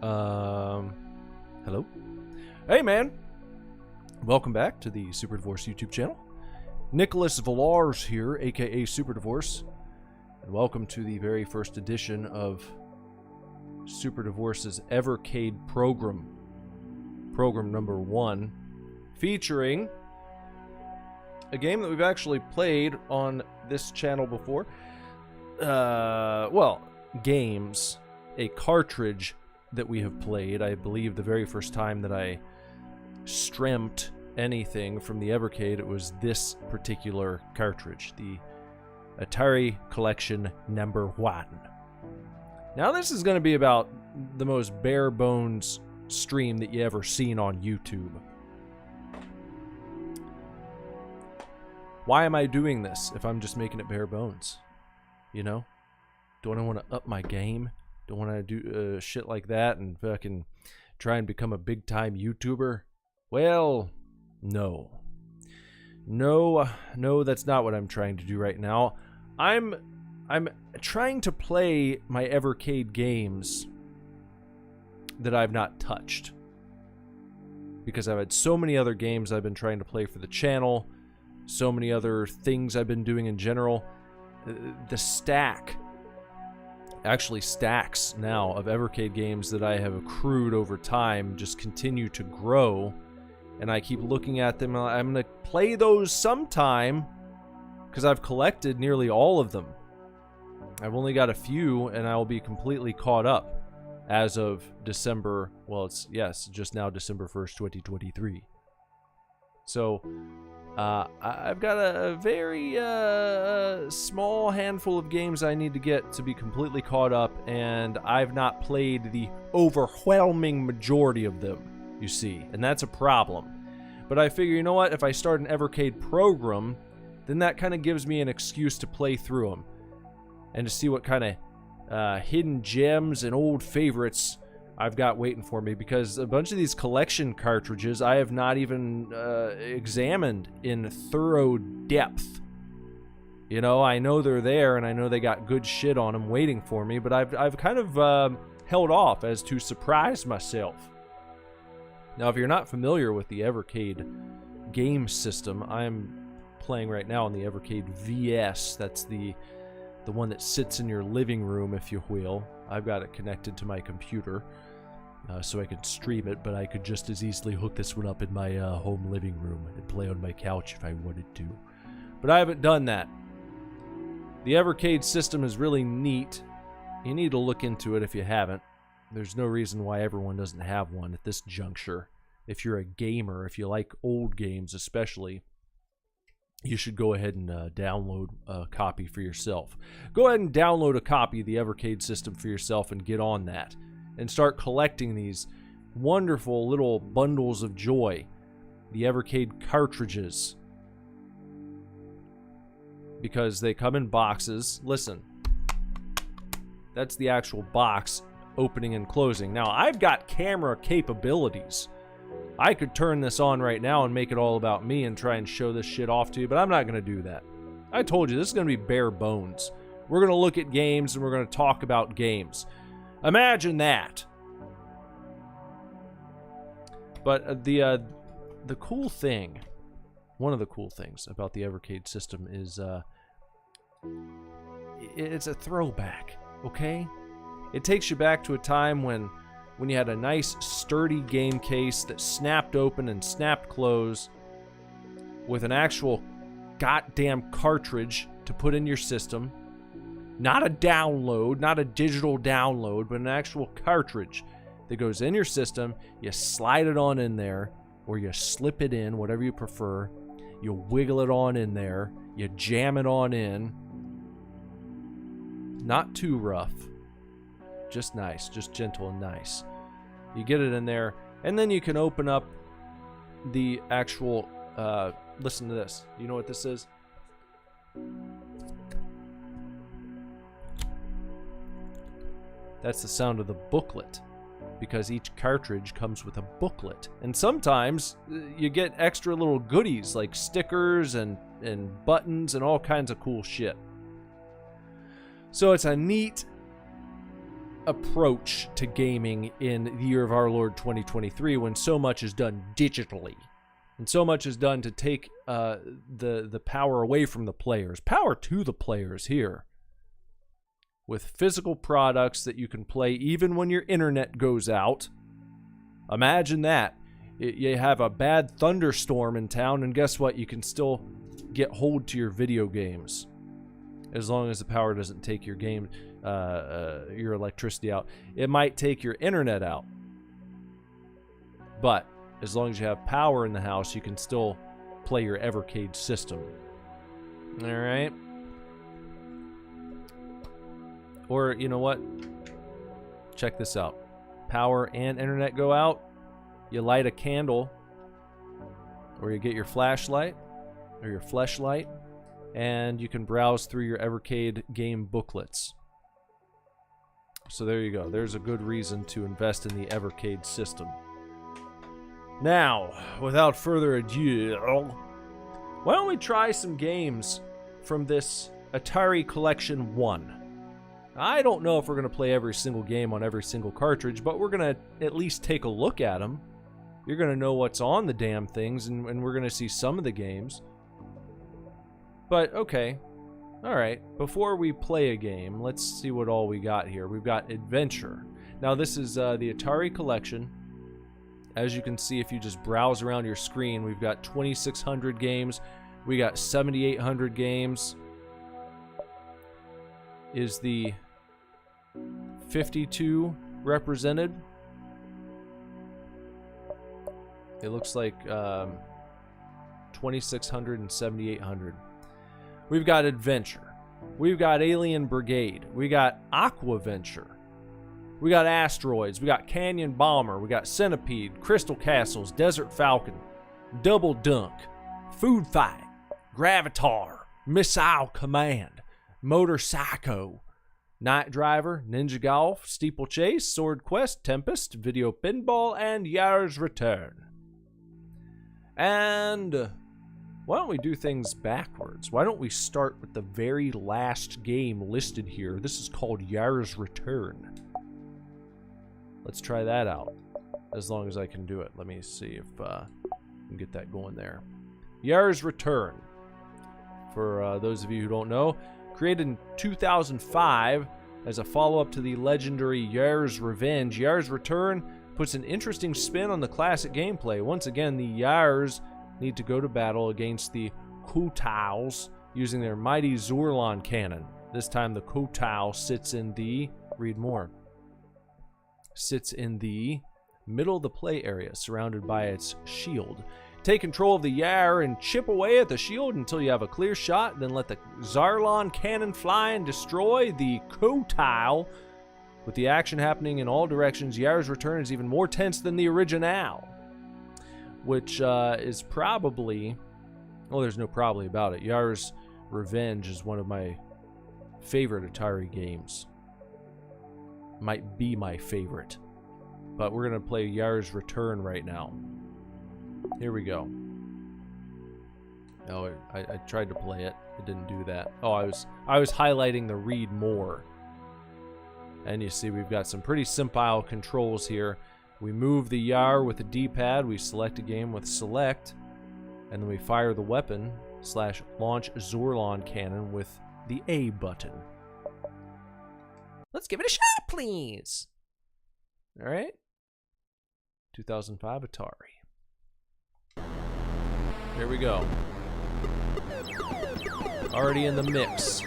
Hello? Hey, man! Welcome back to the Superdivorce YouTube channel. Nicholas Villars here, aka Superdivorce, and welcome to the very first edition of Superdivorce'S Evercade program. Program number 1, featuring a game that we've actually played on this channel before. Well, games. A cartridge that we have played. I believe the very first time that I streamed anything from the Evercade, it was this particular cartridge, the Atari Collection number 1. Now this is going to be about the most bare bones stream that you ever seen on YouTube. Why am I doing this if I'm just making it bare bones? You know? Don't I want to up my game? Don't want to do shit like that and fucking try and become a big time YouTuber? Well, no. No, that's not what I'm trying to do right now. I'm trying to play my Evercade games that I've not touched, because I've had so many other games I've been trying to play for the channel, so many other things I've been doing in general. The stack, actually stacks now, of Evercade games that I have accrued over time just continue to grow, and I keep looking at them. I'm going to play those sometime because I've collected nearly all of them. I've only got a few, and I will be completely caught up as of December, well, it's, yes, just now December 1st, 2023. So, I've got a very small handful of games I need to get to be completely caught up, and I've not played the overwhelming majority of them, you see, and that's a problem. But I figure, you know what, if I start an Evercade program, then that kind of gives me an excuse to play through them and to see what kind of hidden gems and old favorites I've got waiting for me, because a bunch of these collection cartridges I have not even examined in thorough depth. You know, I know they're there, and I know they got good shit on them waiting for me, but I've kind of held off as to surprise myself. Now, if you're not familiar with the Evercade game system, I'm playing right now on the Evercade VS. That's the one that sits in your living room, if you will. I've got it connected to my computer so I can stream it, but I could just as easily hook this one up in my home living room and play on my couch if I wanted to. But I haven't done that. The Evercade system is really neat. You need to look into it if you haven't. There's no reason why everyone doesn't have one at this juncture. If you're a gamer, if you like old games especially, you should go ahead and download a copy for yourself. Go ahead and download a copy of the Evercade system for yourself and get on that. And start collecting these wonderful little bundles of joy. The Evercade cartridges. Because they come in boxes. Listen. That's the actual box opening and closing. Now, I've got camera capabilities. I could turn this on right now and make it all about me and try and show this shit off to you, but I'm not going to do that. I told you, this is going to be bare bones. We're going to look at games and we're going to talk about games. Imagine that. But the cool thing, one of the cool things about the Evercade system is it's a throwback, okay? It takes you back to a time when you had a nice sturdy game case that snapped open and snapped closed with an actual goddamn cartridge to put in your system. Not a download, not a digital download, but an actual cartridge that goes in your system. You slide it on in there, or you slip it in, whatever you prefer. You wiggle it on in there. You jam it on in. Not too rough. Just nice, just gentle and nice. You get it in there, and then you can open up the actual, listen to this. You know what this is? That's the sound of the booklet, because each cartridge comes with a booklet. And sometimes you get extra little goodies like stickers and buttons and all kinds of cool shit. So it's a neat approach to gaming in the year of our Lord 2023 when so much is done digitally and so much is done to take the power away from the players. Power to the players here with physical products that you can play even when your internet goes out. Imagine that. You have a bad thunderstorm in town, and guess what? You can still get hold to your video games as long as the power doesn't take your game, your electricity out. It might take your internet out, but as long as you have power in the house, you can still play your Evercade system. All right. Or, you know what? Check this out. Power and internet go out. You light a candle, or you get your flashlight, or your fleshlight, and you can browse through your Evercade game booklets. So there you go. There's a good reason to invest in the Evercade system. Now, without further ado, why don't we try some games from this Atari Collection 1? I don't know if we're going to play every single game on every single cartridge, but we're going to at least take a look at them. You're going to know what's on the damn things, and we're going to see some of the games. But, okay. Alright, before we play a game, let's see what all we got here. We've got Adventure. Now, this is the Atari Collection. As you can see, if you just browse around your screen, we've got 2,600 games. We got 7,800 games. Is the 52 represented? It looks like 2,600 and 7,800. We've got Adventure. We've got Alien Brigade. We got Aquaventure. We got Asteroids. We got Canyon Bomber. We got Centipede, Crystal Castles, Desert Falcon, Double Dunk, Food Fight, Gravitar, Missile Command, Motor Psycho, Night Driver, Ninja Golf, Steeplechase, Sword Quest, Tempest, Video Pinball, and Yar's Return. And why don't we do things backwards? Why don't we start with the very last game listed here? This is called Yar's Return. Let's try that out, as long as I can do it. Let me see if I can get that going there. Yar's Return, for those of you who don't know, created in 2005 as a follow-up to the legendary Yar's Revenge. Yar's Return puts an interesting spin on the classic gameplay. Once again, the Yars need to go to battle against the Kotals using their mighty Zorlon cannon. This time the Kotal sits in the, read more, sits in the middle of the play area surrounded by its shield. Take control of the Yar and chip away at the shield until you have a clear shot, then let the Zarlon cannon fly and destroy the Kotal. With the action happening in all directions, Yar's Return is even more tense than the original, which is probably, well, there's no probably about it. Yar's Revenge is one of my favorite Atari games. Might be my favorite. But we're going to play Yar's Return right now. Here we go. Oh, I tried to play it. It didn't do that. Oh, I was highlighting the read more. And you see we've got some pretty simple controls here. We move the Yar with the D-pad. We select a game with select. And then we fire the weapon / launch Zorlon cannon with the A button. Let's give it a shot, please. All right. 2005 Atari. Here we go. Already in the mix.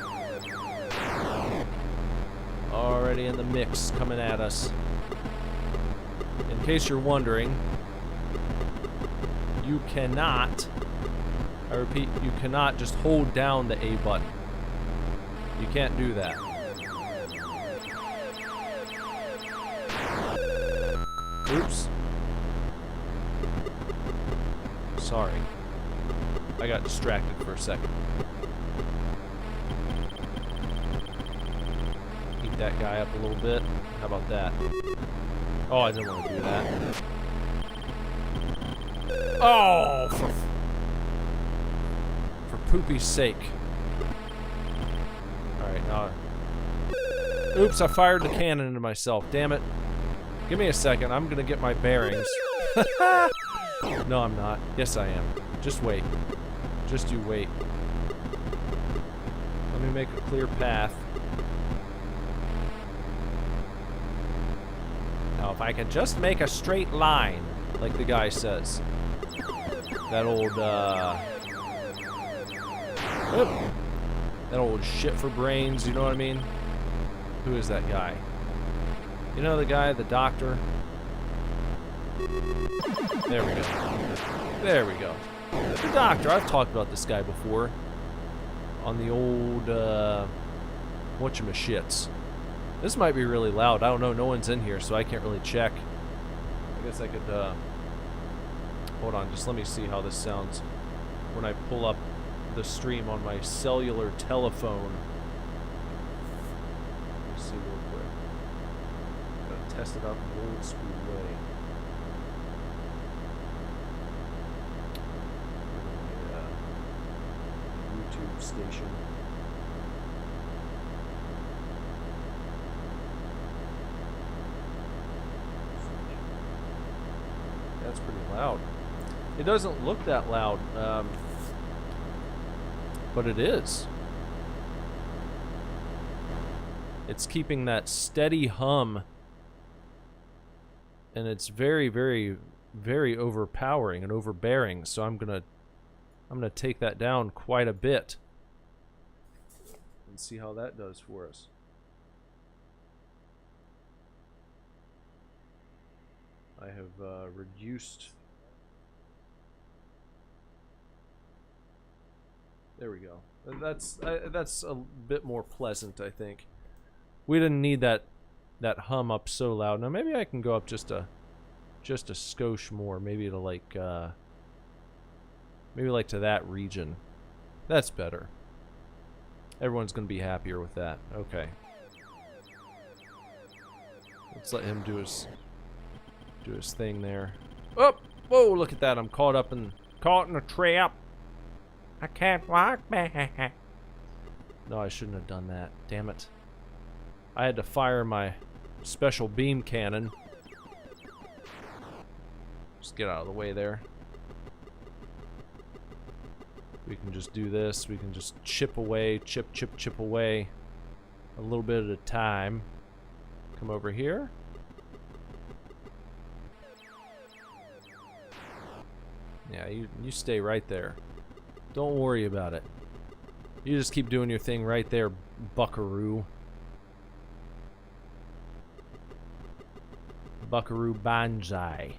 Already in the mix, coming at us. In case you're wondering, you cannot, I repeat, you cannot just hold down the A button. You can't do that. Oops. Sorry. I got distracted for a second. Heat that guy up a little bit. How about that? Oh, I didn't want to do that. Oh! For poopy's sake. Alright, now... Oops, I fired the cannon into myself. Damn it. Give me a second. I'm gonna get my bearings. No, I'm not. Yes, I am. Just wait. Just you wait. Let me make a clear path. Now, if I could just make a straight line, like the guy says. That old, that old shit for brains, you know what I mean? Who is that guy? You know the guy, the doctor? There we go. There we go. The doctor, I've talked about this guy before. On the old, whatchamashits. This might be really loud. I don't know, no one's in here, so I can't really check. I guess I could, hold on, just let me see how this sounds when I pull up the stream on my cellular telephone. Let's see real quick. Gotta test it out the old school way. YouTube station. That's pretty loud. It doesn't look that loud, but it is. It's keeping that steady hum, and it's very, very, very overpowering and overbearing. So I'm gonna take that down quite a bit and see how that does for us. I have reduced. There we go. That's a bit more pleasant, I think. We didn't need that hum up so loud. Now maybe I can go up just a skosh more. Maybe to like to that region. That's better. Everyone's gonna be happier with that. Okay. Let's let him do his thing there. Oh, whoa! Look at that. I'm caught in a trap. I can't walk back. No, I shouldn't have done that. Damn it. I had to fire my special beam cannon. Just get out of the way there. We can just do this. We can just chip away, chip away a little bit at a time. Come over here. Yeah, you stay right there. Don't worry about it. You just keep doing your thing right there, buckaroo. Buckaroo Banzai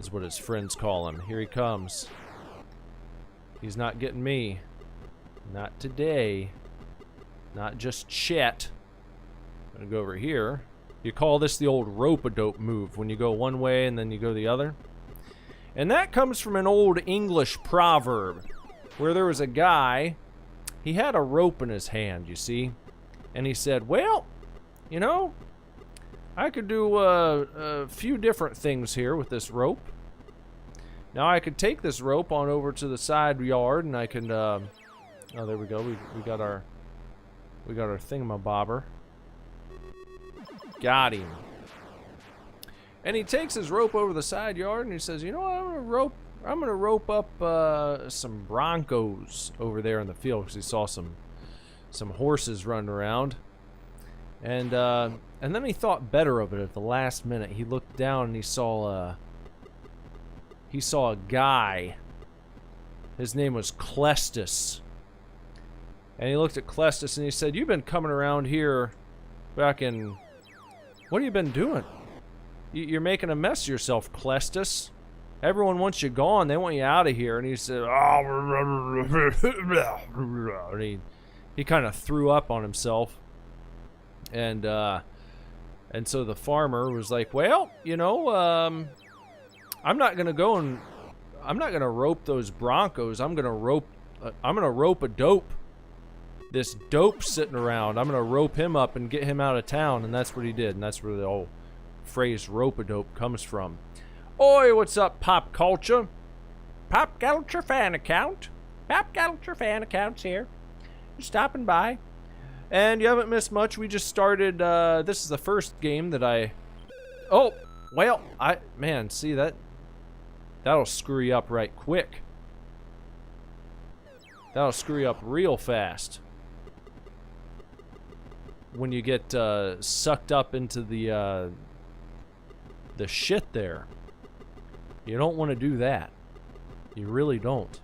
is what his friends call him. Here he comes. He's not getting me. Not today. Not just yet. I'm gonna go over here. You call this the old rope-a-dope move, when you go one way and then you go the other. And that comes from an old English proverb, where there was a guy, he had a rope in his hand, you see, and he said, well, you know, I could do a few different things here with this rope. Now I could take this rope on over to the side yard, and I can, oh, there we go, we got our thingamabobber. Got him. And he takes his rope over the side yard and he says, you know what, I'm gonna rope up some broncos over there in the field, because he saw some horses running around. And then he thought better of it at the last minute. He looked down and he saw a guy. His name was Clestus. And he looked at Clestus and he said, you've been coming around here back in, what have you been doing? You're making a mess of yourself, Clestus. Everyone wants you gone. They want you out of here. And he said, oh, and he kind of threw up on himself. And so the farmer was like, well, you know, I'm not gonna rope those broncos. I'm gonna rope a dope. This dope sitting around. I'm gonna rope him up and get him out of town. And that's what he did. And that's where the whole phrase rope-a-dope comes from. Oi, what's up, Pop Culture? Pop Culture fan account. Pop Culture fan account's here. Just stopping by. And you haven't missed much. We just started, this is the first game that oh, well, man, see that'll screw you up right quick. That'll screw you up real fast. When you get, sucked up into the shit there. You don't want to do that. You really don't.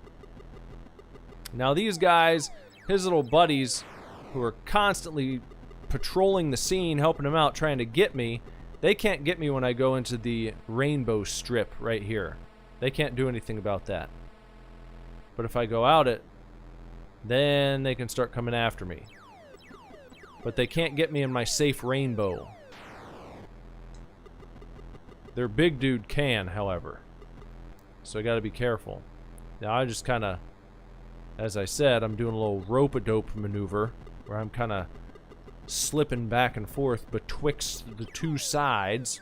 Now these guys, his little buddies, who are constantly patrolling the scene, helping him out, trying to get me, they can't get me when I go into the rainbow strip right here. They can't do anything about that. But if I go out it, then they can start coming after me. But they can't get me in my safe rainbow. Their big dude can, however. So I gotta be careful. Now I just kinda, as I said, I'm doing a little rope-a-dope maneuver where I'm kinda slipping back and forth betwixt the two sides.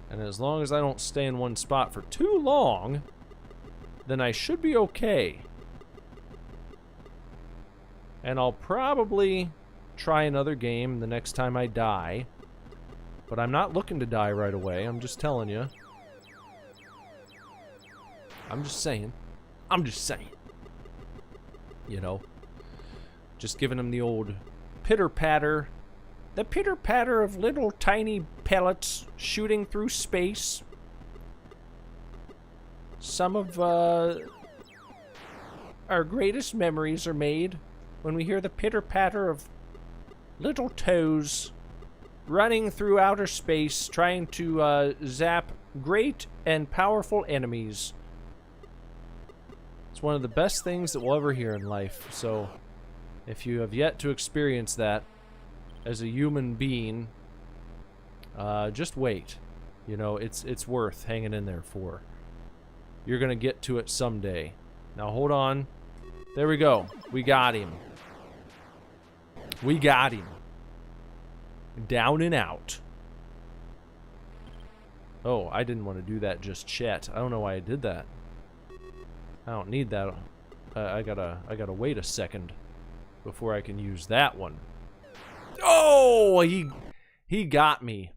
And as long as I don't stay in one spot for too long, then I should be okay. And I'll probably try another game the next time I die. But I'm not looking to die right away, I'm just telling you. I'm just saying. I'm just saying. You know. Just giving him the old pitter-patter. The pitter-patter of little tiny pellets shooting through space. Some of our greatest memories are made when we hear the pitter-patter of little toes running through outer space, trying to zap great and powerful enemies. It's one of the best things that we'll ever hear in life. So, if you have yet to experience that as a human being, just wait. You know, it's worth hanging in there for. You're gonna get to it someday. Now hold on. There we go. We got him. We got him. Down and out. Oh, I didn't want to do that just yet. I don't know why I did that. I don't need that. I gotta wait a second before I can use that one. Oh, he got me.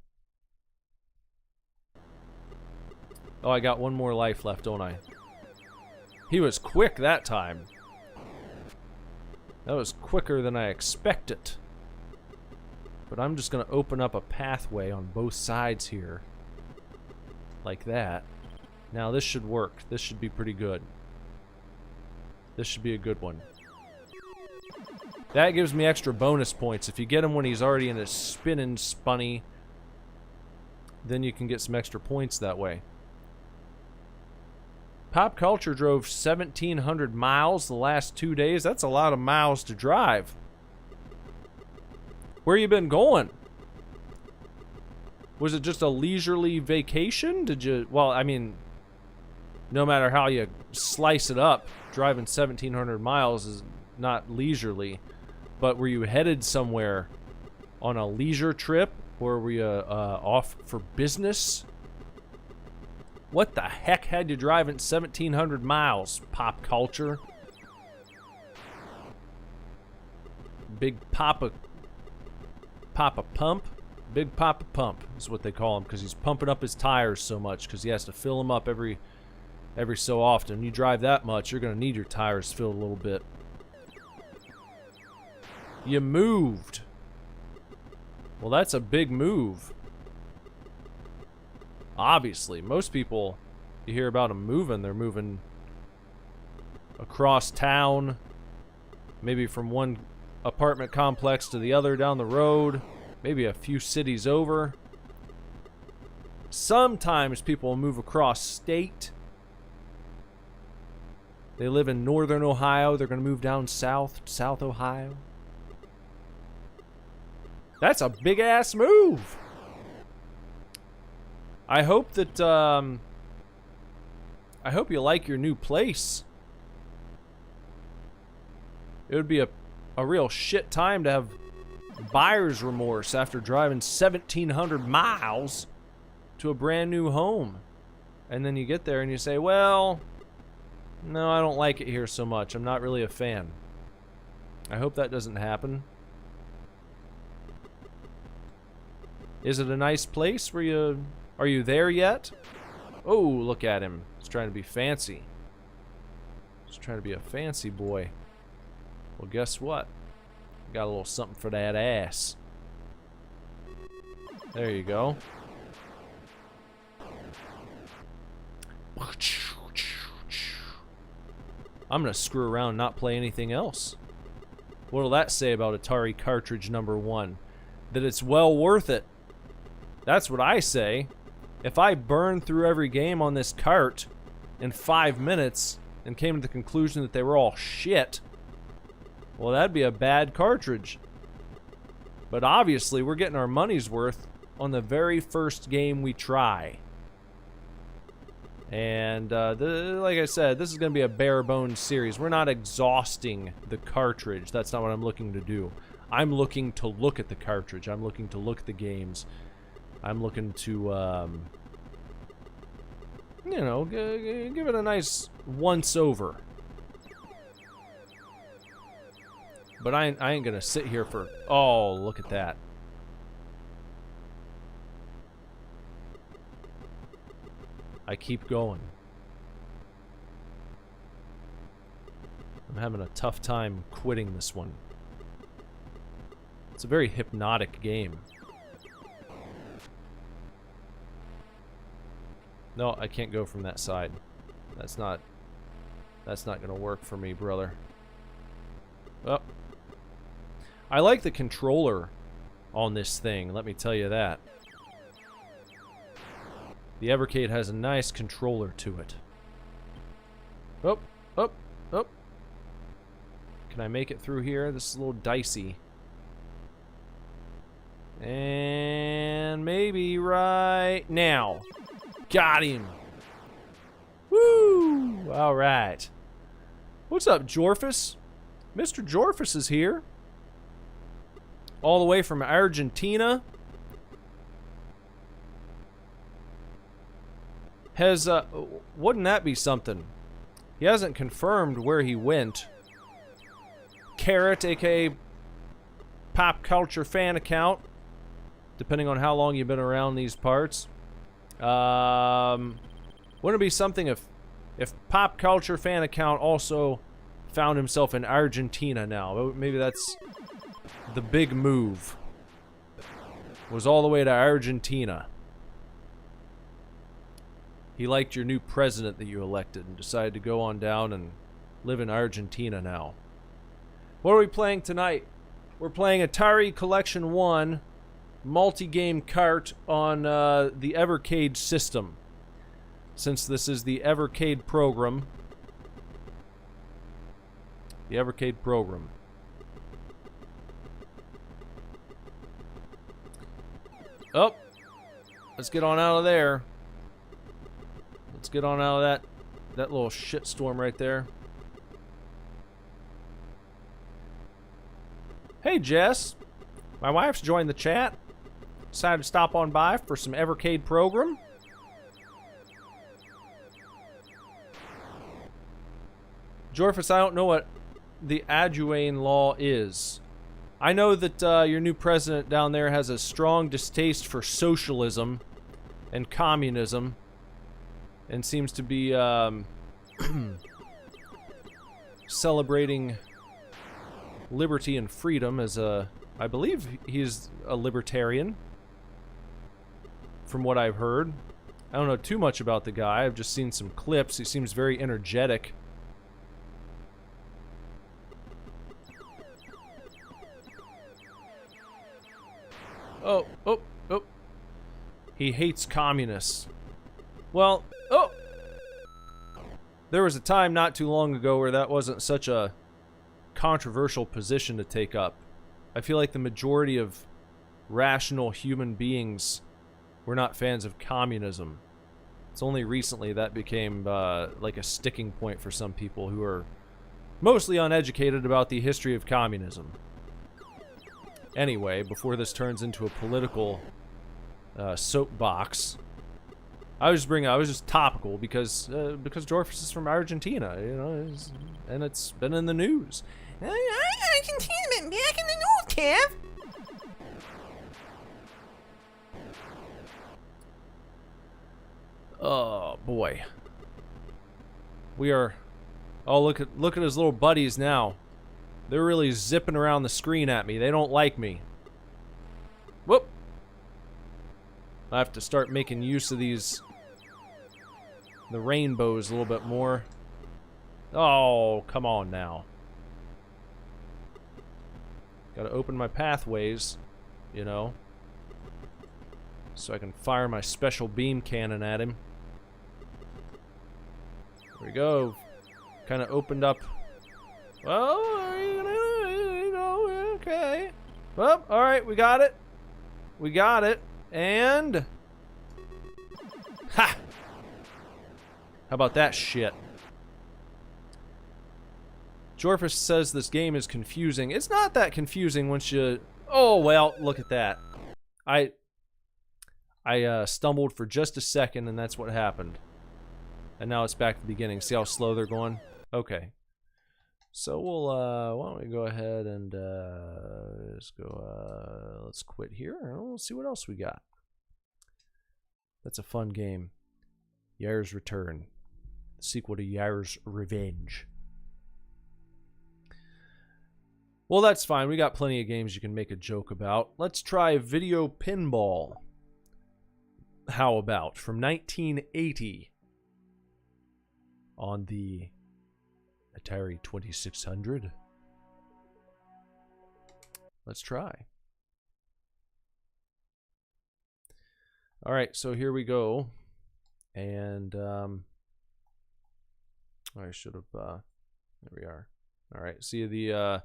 Oh, I got one more life left, don't I? He was quick that time. That was quicker than I expected. But I'm just gonna open up a pathway on both sides here. Like that. Now this should work. This should be pretty good. This should be a good one. That gives me extra bonus points. If you get him when he's already in a spinning spunny, then you can get some extra points that way. Pop Culture drove 1,700 miles the last 2 days. That's a lot of miles to drive. Where you been going? Was it just a leisurely vacation? Did you... Well, I mean, no matter how you slice it up, driving 1,700 miles is not leisurely. But were you headed somewhere on a leisure trip? Or were you off for business? What the heck had you driving 1,700 miles, Pop Culture? Big Papa Pump? Big Papa Pump is what they call him, because he's pumping up his tires so much, because he has to fill them up every so often. When you drive that much, you're going to need your tires filled a little bit. You moved. Well, that's a big move. Obviously, most people, you hear about them moving, they're moving across town, maybe from one apartment complex to the other down the road, maybe a few cities over. Sometimes people move across state. They live in northern Ohio, they're going to move down south Ohio. That's a big ass move. I hope that, I hope you like your new place. It would be a real shit time to have buyer's remorse after driving 1,700 miles to a brand new home. And then you get there and you say, well, no, I don't like it here so much. I'm not really a fan. I hope that doesn't happen. Is it a nice place where you... Are you there yet? Oh, look at him. He's trying to be fancy. He's trying to be a fancy boy. Well, guess what? Got a little something for that ass. There you go. I'm gonna screw around and not play anything else. What'll that say about Atari cartridge number 1? That it's well worth it. That's what I say. If I burned through every game on this cart in 5 minutes and came to the conclusion that they were all shit, well, that'd be a bad cartridge. But obviously, we're getting our money's worth on the very first game we try. And like I said, this is going to be a bare bones series. We're not exhausting the cartridge. That's not what I'm looking to do. I'm looking to look at the cartridge. I'm looking to look at the games. I'm looking to, you know, give it a nice once-over. But I ain't gonna sit here for... Oh, look at that. I keep going. I'm having a tough time quitting this one. It's a very hypnotic game. No, I can't go from that side. That's not gonna work for me, brother. Oh. I like the controller on this thing, let me tell you that. The Evercade has a nice controller to it. Oh, oh, oh. Can I make it through here? This is a little dicey. And maybe right now. Got him. Woo! All right. What's up, Jorfus? Mr. Jorfus is here. All the way from Argentina. Has, wouldn't that be something? He hasn't confirmed where he went. Carrot, aka Pop Culture Fan Account, depending on how long you've been around these parts. Wouldn't it be something if Pop Culture Fan Account also found himself in Argentina now? Maybe that's the big move. Was all the way to Argentina. He liked your new president that you elected and decided to go on down and live in Argentina now. What are we playing tonight? We're playing Atari Collection 1 multi-game kart on the Evercade system. Since this is the Evercade program. The Evercade program. Oh! Let's get on out of there. Let's get on out of that little shitstorm right there. Hey, Jess. My wife's joined the chat. Decided to stop on by for some Evercade program. Jorfus, I don't know what the Adjuane law is. I know that your new president down there has a strong distaste for socialism and communism. And seems to be celebrating liberty and freedom as I believe he's a libertarian, from what I've heard. I don't know too much about the guy. I've just seen some clips. He seems very energetic. Oh, oh, oh. He hates communists. Well, oh! There was a time not too long ago where that wasn't such a controversial position to take up. I feel like the majority of rational human beings were not fans of communism. It's only recently that became like a sticking point for some people who are mostly uneducated about the history of communism. Anyway, before this turns into a political soapbox, I was just topical because Dorfus is from Argentina, you know, and it's been in the news. I can see them back in the news, Kev. Oh boy. We are. Oh, look at his little buddies now. They're really zipping around the screen at me. They don't like me. Whoop. I have to start making use of the rainbows a little bit more. Oh, come on now. Gotta open my pathways, you know, so I can fire my special beam cannon at him. There we go. Kind of opened up. Well, okay. Well, alright, we got it. We got it. And... Ha! How about that shit? Jorfus says this game is confusing. It's not that confusing once you... Oh, well, look at that. I stumbled for just a second, and that's what happened. And now it's back to the beginning. See how slow they're going? Okay. So we'll, why don't we go ahead and, let's quit here, and we'll see what else we got. That's a fun game. Yair's Return. The sequel to Yair's Revenge. Well, that's fine. We got plenty of games you can make a joke about. Let's try Video Pinball. How about? From 1980. On the Atari 2600. Let's try. Alright, so here we go. And, I should have, there we are. Alright, see the,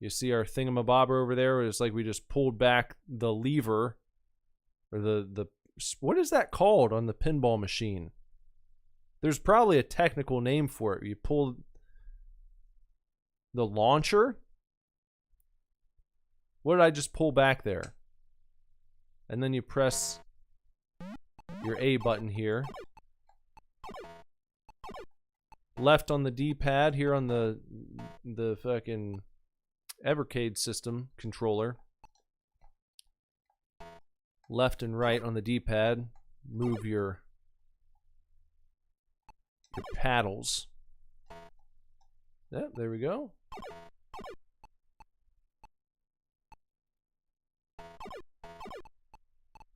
you see our thingamabobber over there? It's like we just pulled back the lever, or the what is that called on the pinball machine? There's probably a technical name for it. You pull the launcher. What did I just pull back there? And then you press your A button here. Left on the D-pad here on the fucking Evercade system controller. Left and right on the D-pad. Move your paddles. Yep, there we go.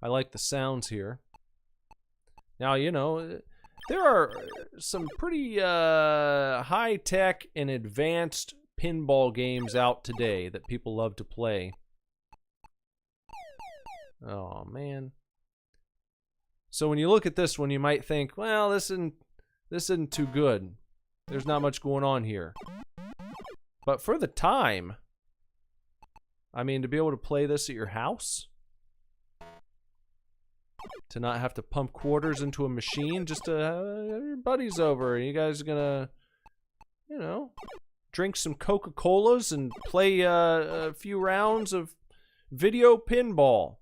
I like the sounds here. Now, you know, there are some pretty high-tech and advanced pinball games out today that people love to play. Oh, man. So when you look at this one, you might think, well, this isn't too good. There's not much going on here. But for the time, I mean, to be able to play this at your house, to not have to pump quarters into a machine, just to have your buddies over, and you guys are gonna, you know, drink some Coca-Colas and play a few rounds of video pinball.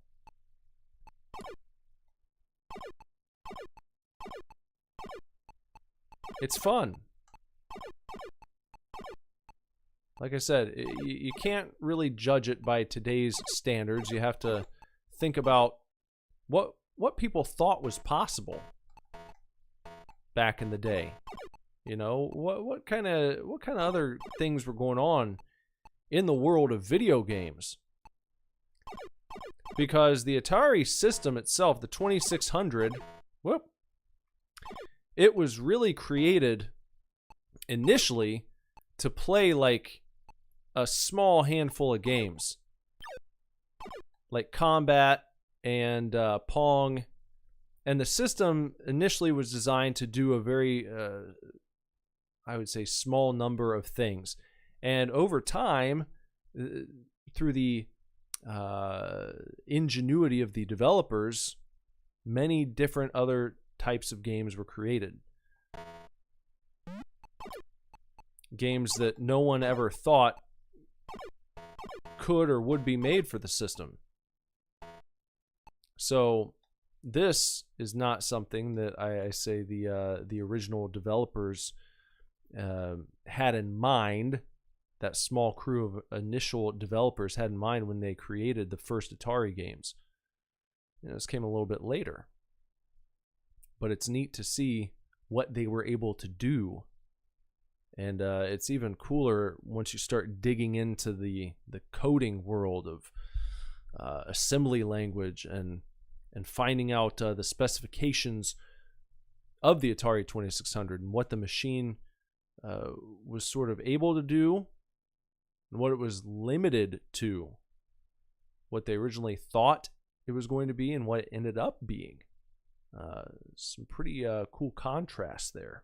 It's fun. Like I said, you can't really judge it by today's standards. You have to think about what people thought was possible back in the day. You know, what kind of other things were going on in the world of video games? Because the Atari system itself, the 2600, it was really created initially to play like a small handful of games, like Combat and Pong. And the system initially was designed to do a very, I would say, small number of things. And over time, through the ingenuity of the developers, many different other types of games were created. Games that no one ever thought could or would be made for the system. So this is not something that I say the original developers had in mind that small crew of initial developers had in mind when they created the first Atari games. This came a little bit later. But it's neat to see what they were able to do. And it's even cooler once you start digging into the coding world of assembly language and finding out the specifications of the Atari 2600 and what the machine was sort of able to do and what it was limited to, what they originally thought it was going to be and what it ended up being. Some pretty cool contrast there.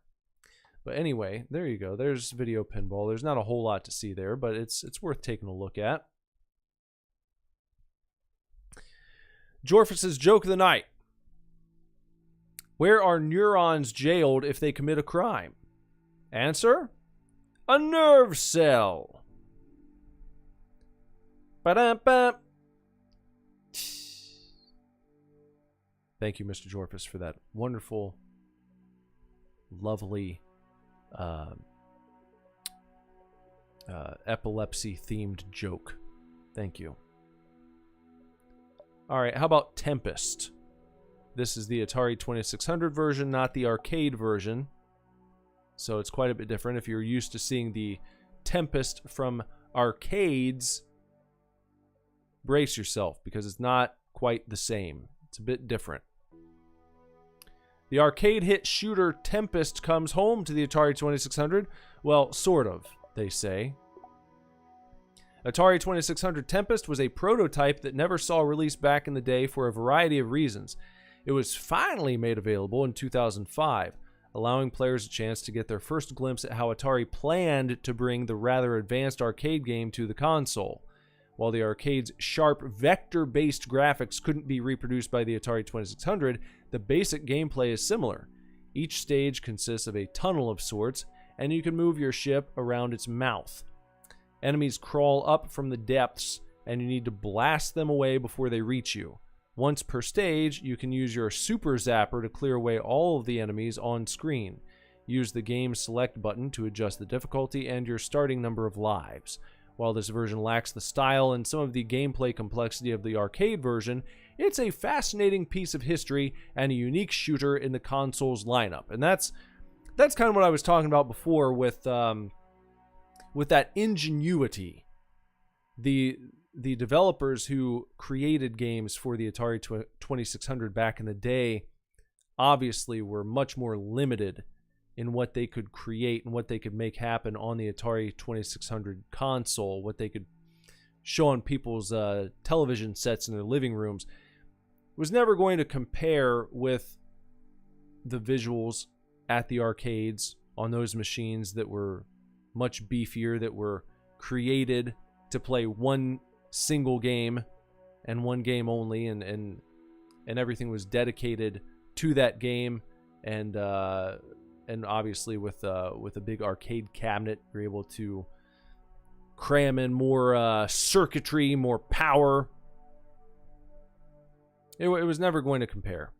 But anyway, there you go. There's video pinball. There's not a whole lot to see there, but it's worth taking a look at. Jorfus's joke of the night. Where are neurons jailed if they commit a crime? Answer: a nerve cell. Ba-dum-bum. Thank you, Mr. Jorfus, for that wonderful, lovely, epilepsy-themed joke. Thank you. All right, how about Tempest? This is the Atari 2600 version, not the arcade version. So it's quite a bit different. If you're used to seeing the Tempest from arcades, brace yourself, because it's not quite the same. It's a bit different. The arcade hit shooter Tempest comes home to the Atari 2600. Well, sort of, they say. Atari 2600 Tempest was a prototype that never saw release back in the day for a variety of reasons. It was finally made available in 2005, allowing players a chance to get their first glimpse at how Atari planned to bring the rather advanced arcade game to the console. While the arcade's sharp vector-based graphics couldn't be reproduced by the Atari 2600, the basic gameplay is similar. Each stage consists of a tunnel of sorts, and you can move your ship around its mouth. Enemies crawl up from the depths, and you need to blast them away before they reach you. Once per stage, you can use your Super Zapper to clear away all of the enemies on screen. Use the Game Select button to adjust the difficulty and your starting number of lives. While this version lacks the style and some of the gameplay complexity of the arcade version, it's a fascinating piece of history and a unique shooter in the console's lineup. And that's kind of what I was talking about before with that ingenuity. The developers who created games for the Atari 2600 back in the day obviously were much more limited in what they could create and what they could make happen on the Atari 2600 console, what they could show on people's television sets in their living rooms, was never going to compare with the visuals at the arcades on those machines that were much beefier, that were created to play one single game and one game only, and everything was dedicated to that game, and obviously with a big arcade cabinet, you're able to cram in more circuitry, more power. It was never going to compare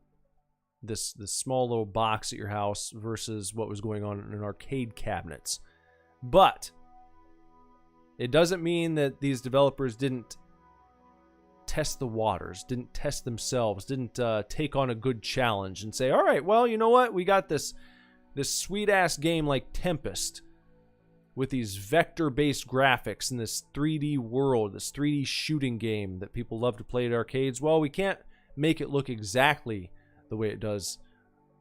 this small little box at your house versus what was going on in arcade cabinets. But it doesn't mean that these developers didn't test the waters, didn't test themselves, didn't take on a good challenge and say, all right, well, you know what? We got this sweet-ass game like Tempest with these vector-based graphics in this 3D world, this 3D shooting game that people love to play at arcades. Well, we can't make it look exactly the way it does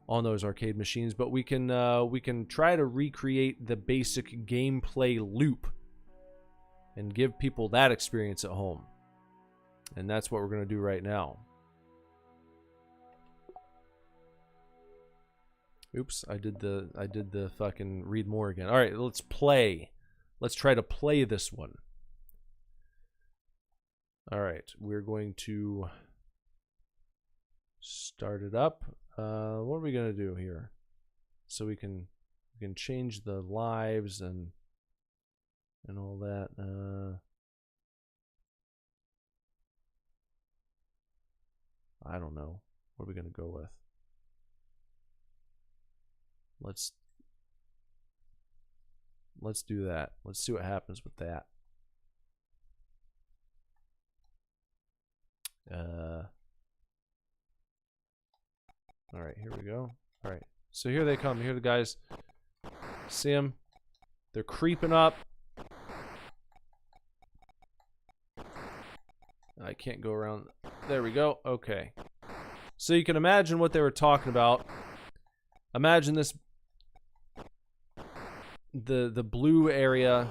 on those arcade machines, but we can try to recreate the basic gameplay loop and give people that experience at home. And that's what we're going to do right now. Oops, I did the fucking read more again. All right, let's play. Let's try to play this one. All right, we're going to start it up. What are we gonna do here? So we can change the lives and all that. I don't know. What are we gonna go with? Let's let's do that. Let's see what happens with that. All right, here we go. All right, so here they come. Here are the guys. See them? They're creeping up. I can't go around. There we go. Okay. So you can imagine what they were talking about. Imagine this. The blue area.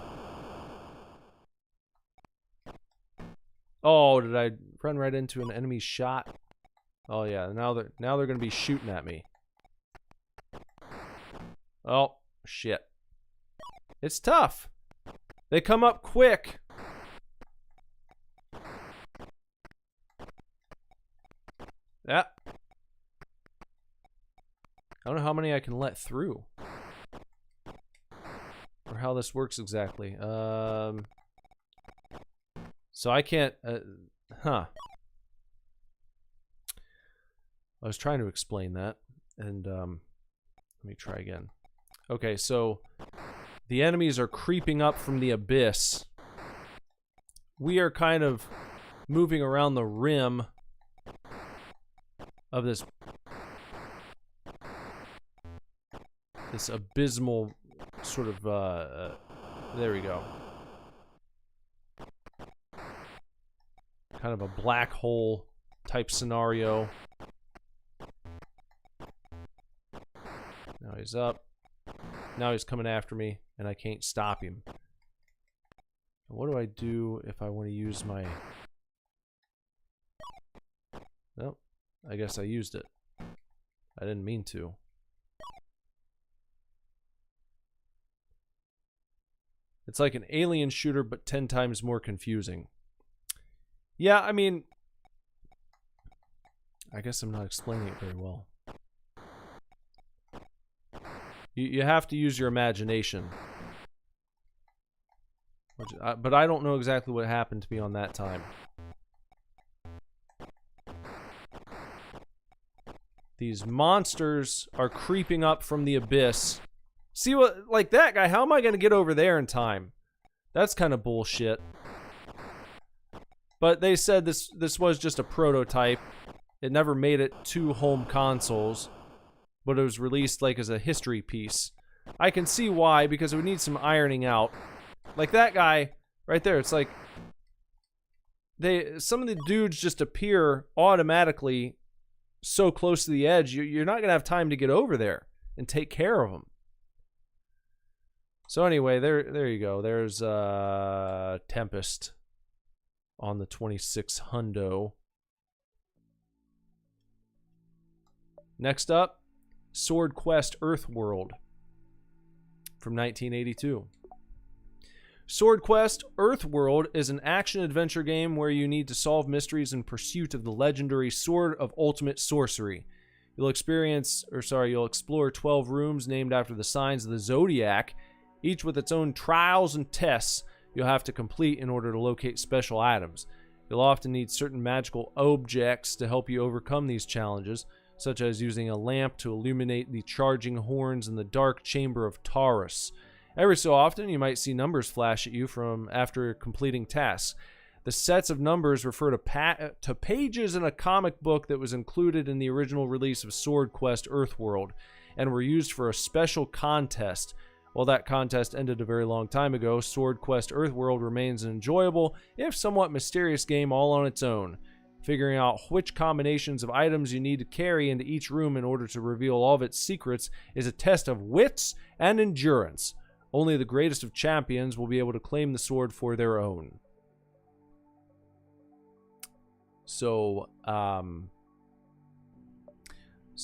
Oh, did I run right into an enemy shot? Oh yeah, now they're going to be shooting at me. Oh, shit. It's tough. They come up quick. Yeah. I don't know how many I can let through. Or how this works exactly. So I can't... I was trying to explain that. And, let me try again. Okay, so... the enemies are creeping up from the abyss. We are kind of moving around the rim of this abysmal sort of there we go. Kind of a black hole type scenario. Now he's up. Now he's coming after me, and I can't stop him. What do I do if I want to use my... Nope. I guess I used it. I didn't mean to. It's like an alien shooter, but 10 times more confusing. Yeah, I mean... I guess I'm not explaining it very well. You have to use your imagination. But I don't know exactly what happened to me on that time. These monsters are creeping up from the abyss. See what, like that guy, how am I going to get over there in time? That's kind of bullshit. But they said this was just a prototype. It never made it to home consoles. But it was released like as a history piece. I can see why, because it would need some ironing out. Like that guy right there, it's like some of the dudes just appear automatically so close to the edge, you're not gonna have time to get over there and take care of them. So anyway, there you go. There's Tempest on the 26 hundo. Next up, Sword Quest Earthworld from 1982. Sword Quest Earthworld is an action-adventure game where you need to solve mysteries in pursuit of the legendary Sword of Ultimate Sorcery. You'll explore 12 rooms named after the signs of the Zodiac, each with its own trials and tests you'll have to complete in order to locate special items. You'll often need certain magical objects to help you overcome these challenges, such as using a lamp to illuminate the charging horns in the dark chamber of Taurus. Every so often, you might see numbers flash at you from after completing tasks. The sets of numbers refer to pages in a comic book that was included in the original release of Sword Quest Earthworld, and were used for a special contest. While that contest ended a very long time ago, Sword Quest Earthworld remains an enjoyable, if somewhat mysterious game all on its own. Figuring out which combinations of items you need to carry into each room in order to reveal all of its secrets is a test of wits and endurance. Only the greatest of champions will be able to claim the sword for their own. So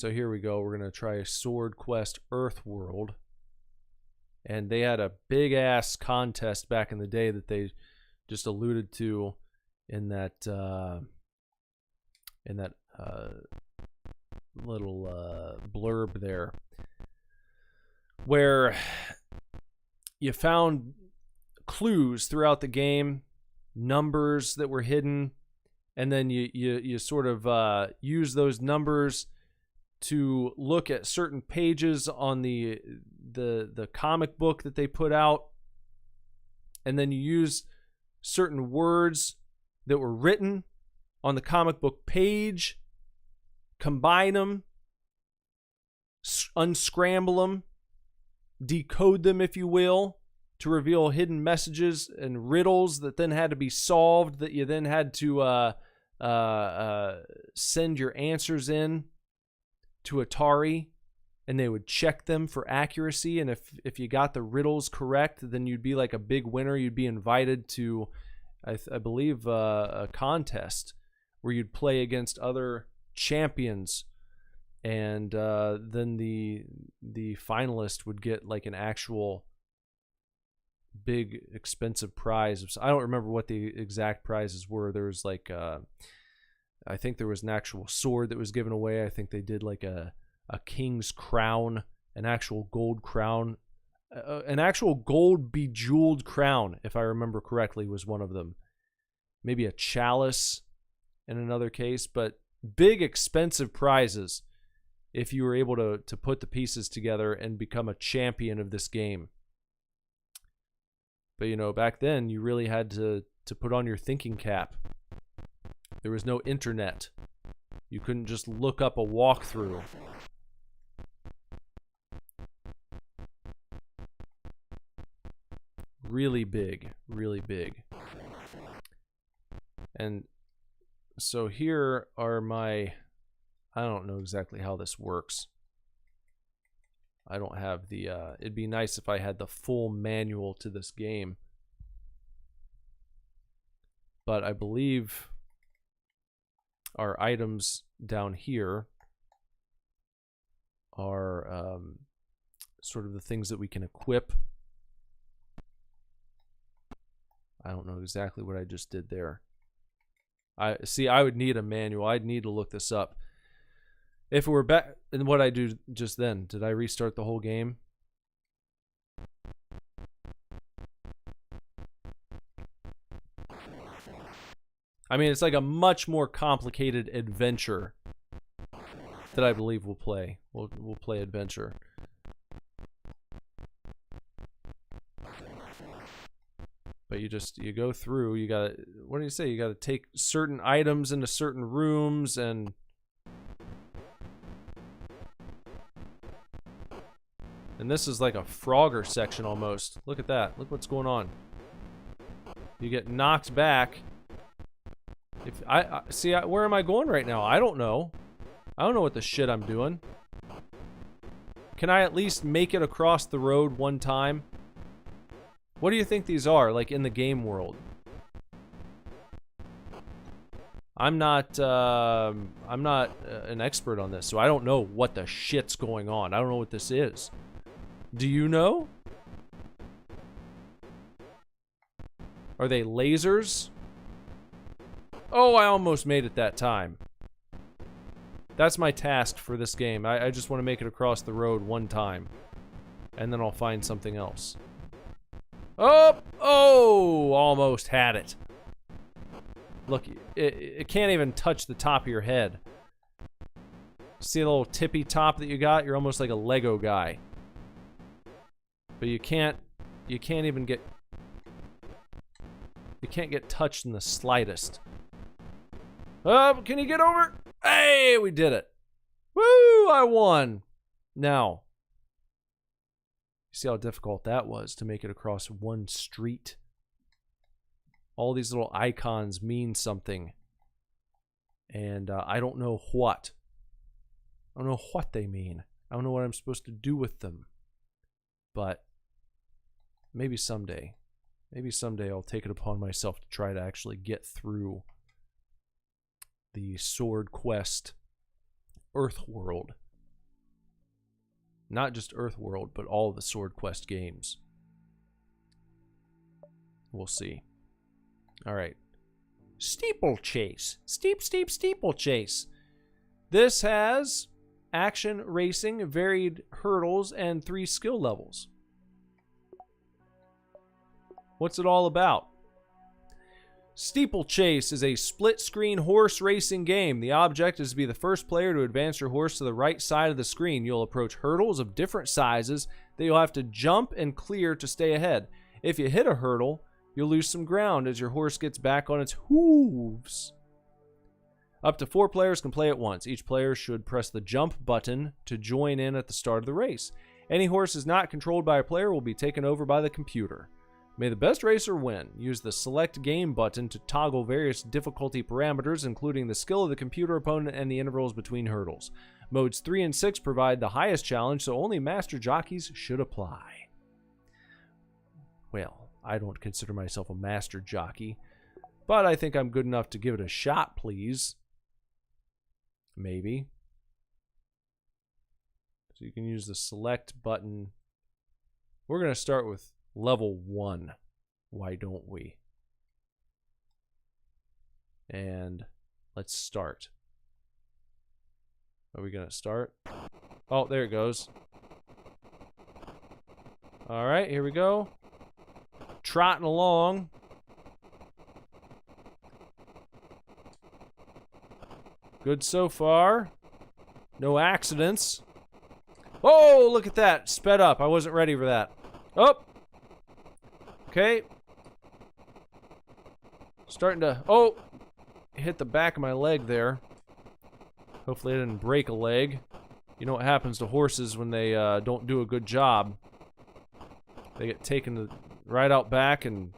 here we go. We're going to try Sword Quest Earthworld. And they had a big-ass contest back in the day that they just alluded to in that... little blurb there, where you found clues throughout the game, numbers that were hidden, and then you sort of use those numbers to look at certain pages on the the comic book that they put out, and then you use certain words that were written on the comic book page, combine them, unscramble them, decode them, if you will, to reveal hidden messages and riddles that then had to be solved, that you then had to send your answers in to Atari, and they would check them for accuracy. And if you got the riddles correct, then you'd be like a big winner. You'd be invited to, I believe, a contest where you'd play against other champions, and then the finalist would get like an actual big expensive prize. I don't remember what the exact prizes were. There was like I think there was an actual sword that was given away. I think they did like a king's crown, an actual gold crown, an actual gold bejeweled crown, if I remember correctly, was one of them. Maybe a chalice in another case, but big expensive prizes if you were able to put the pieces together and become a champion of this game. But, you know, back then, you really had to put on your thinking cap. There was no internet. You couldn't just look up a walkthrough. Really big, really big. And so here are my... I don't know exactly how this works. I don't have the, it'd be nice if I had the full manual to this game. But I believe our items down here are sort of the things that we can equip. I don't know exactly what I just did there. I would need a manual. I'd need to look this up. If it were back in what I do just then, did I restart the whole game? I mean, it's like a much more complicated adventure that I believe we'll play. We'll play adventure. But you go through, you gotta, what do you say? You gotta take certain items into certain rooms, and this is like a Frogger section almost. Look at that. Look what's going on. You get knocked back. If I see, where am I going right now? I don't know. I don't know what the shit I'm doing. Can I at least make it across the road one time? What do you think these are, like, in the game world? I'm not an expert on this, so I don't know what the shit's going on. I don't know what this is. Do you know? Are they lasers? Oh, I almost made it that time. That's my task for this game. I just want to make it across the road one time. And then I'll find something else. Oh! Oh! Almost had it. Look, it can't even touch the top of your head. See the little tippy top that you got? You're almost like a Lego guy. But you can't even get... You can't get touched in the slightest. Oh, can you get over? Hey, we did it. Woo, I won. Now, you see how difficult that was to make it across one street? All these little icons mean something. And I don't know what. I don't know what they mean. I don't know what I'm supposed to do with them. But maybe someday. Maybe someday I'll take it upon myself to try to actually get through the Sword Quest Earthworld. Not just Earthworld, but all of the Sword Quest games. We'll see. Alright. Steeplechase. Steep steeplechase. This has action, racing, varied hurdles, and 3 skill levels. What's it all about? Steeplechase is a split-screen horse racing game. The object is to be the first player to advance your horse to the right side of the screen. You'll approach hurdles of different sizes that you'll have to jump and clear to stay ahead. If you hit a hurdle, you'll lose some ground as your horse gets back on its hooves. Up to 4 players can play at once. Each player should press the jump button to join in at the start of the race. Any horse is not controlled by a player will be taken over by the computer. May the best racer win. Use the select game button to toggle various difficulty parameters, including the skill of the computer opponent and the intervals between hurdles. Modes 3 and 6 provide the highest challenge, so only master jockeys should apply. Well, I don't consider myself a master jockey, but I think I'm good enough to give it a shot, please. Maybe. So you can use the select button. We're going to start with level 1. Why don't we? And let's start. Are we going to start? Oh, there it goes. All right, here we go. Trotting along. Good so far. No accidents. Oh, look at that. Sped up. I wasn't ready for that. Oh. Okay. Starting to... Oh. Hit the back of my leg there. Hopefully I didn't break a leg. You know what happens to horses when they don't do a good job. They get taken right out back and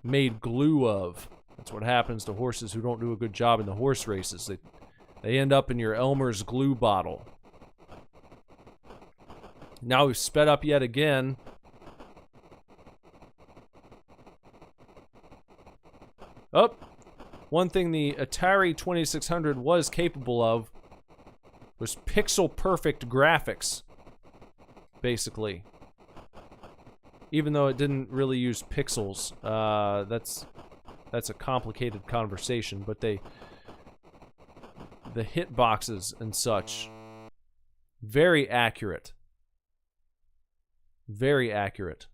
made glue of. That's what happens to horses who don't do a good job in the horse races. They end up in your Elmer's glue bottle. Now we've sped up yet again. Oh, one thing the Atari 2600 was capable of was pixel-perfect graphics, basically. Even though it didn't really use pixels. That's a complicated conversation, but the hitboxes and such, very accurate. Very accurate.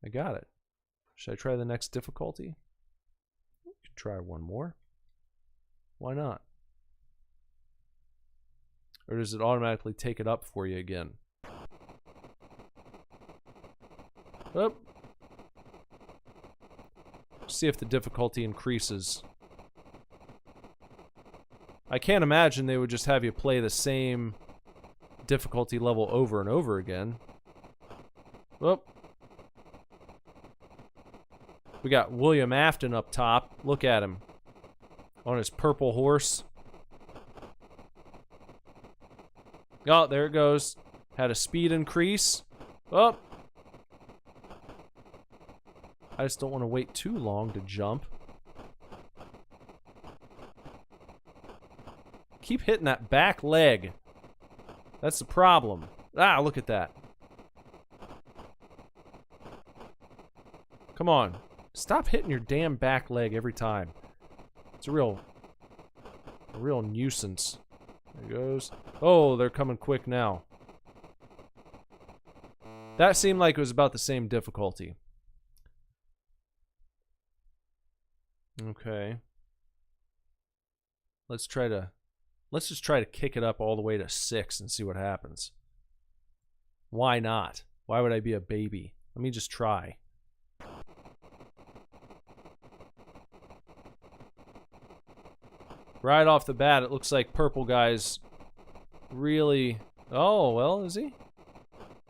I got it. Should I try the next difficulty? We could try one more. Why not? Or does it automatically take it up for you again? Oh. See if the difficulty increases. I can't imagine they would just have you play the same difficulty level over and over again. Whoop. We got William Afton up top. Look at him. On his purple horse. Oh, there it goes. Had a speed increase. Oh. I just don't want to wait too long to jump. Keep hitting that back leg. That's the problem. Ah, look at that. Come on. Stop hitting your damn back leg every time. It's a real nuisance. There it goes. Oh, they're coming quick now. That seemed like it was about the same difficulty. Okay. Let's just try to kick it up all the way to 6 and see what happens. Why not? Why would I be a baby? Let me just try. Right off the bat, it looks like purple guy's really... Oh, well, is he?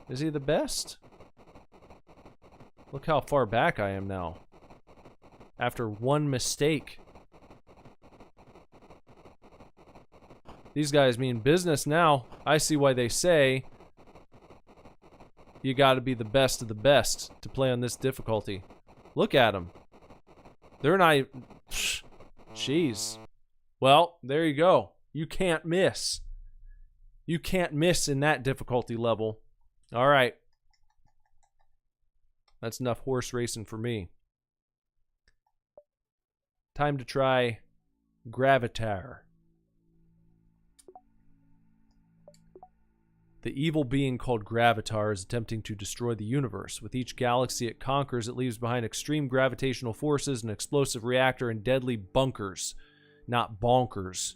Is he the best? Look how far back I am now. After one mistake. These guys mean business now. I see why they say you gotta be the best of the best to play on this difficulty. Look at them. They're not even... Jeez. Well, there you go. You can't miss. You can't miss in that difficulty level. Alright. That's enough horse racing for me. Time to try Gravatar. The evil being called Gravitar is attempting to destroy the universe. With each galaxy it conquers, it leaves behind extreme gravitational forces, an explosive reactor, and deadly bunkers. Not bonkers.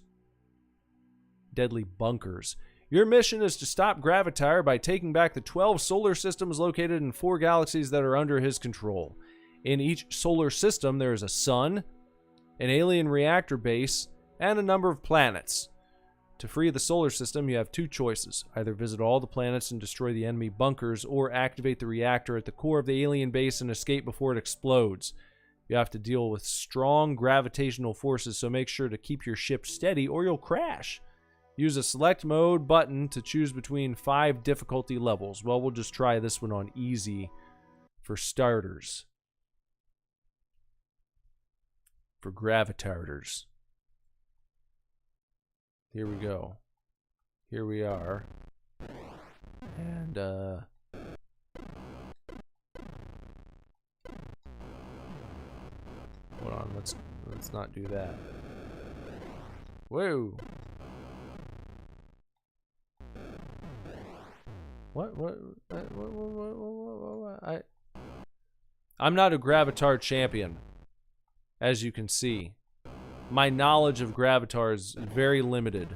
Deadly bunkers. Your mission is to stop Gravitar by taking back the 12 solar systems located in 4 galaxies that are under his control. In each solar system, there is a sun, an alien reactor base, and a number of planets. To free the solar system, you have 2 choices. Either visit all the planets and destroy the enemy bunkers, or activate the reactor at the core of the alien base and escape before it explodes. You have to deal with strong gravitational forces, so make sure to keep your ship steady or you'll crash. Use a select mode button to choose between 5 difficulty levels. Well, we'll just try this one on easy for starters. For Gravitarters. Here we go. Here we are. And, hold on, let's not do that. Whoa! What? I'm not a Gravitar champion, as you can see. My knowledge of Gravitar is very limited,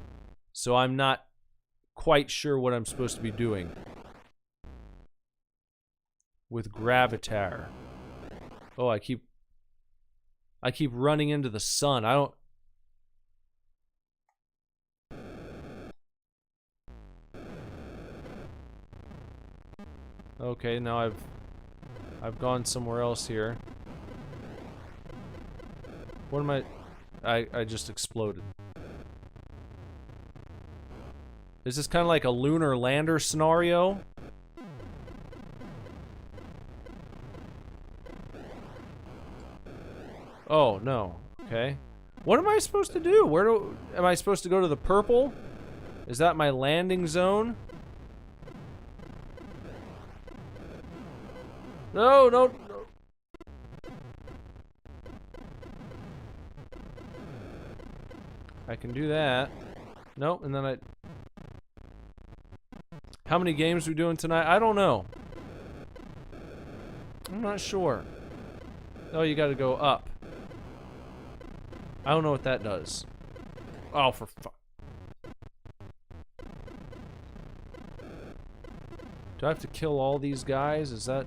so I'm not quite sure what I'm supposed to be doing with Gravitar. Oh, I keep running into the sun. I don't... Okay, now I've gone somewhere else here. What am I just exploded. Is this kind of like a lunar lander scenario? Oh, no. Okay. What am I supposed to do? Am I supposed to go to the purple? Is that my landing zone? No, no, no. I can do that. Nope, and then How many games are we doing tonight? I don't know. I'm not sure. Oh, you gotta go up. I don't know what that does. Oh, for fuck. Do I have to kill all these guys? Is that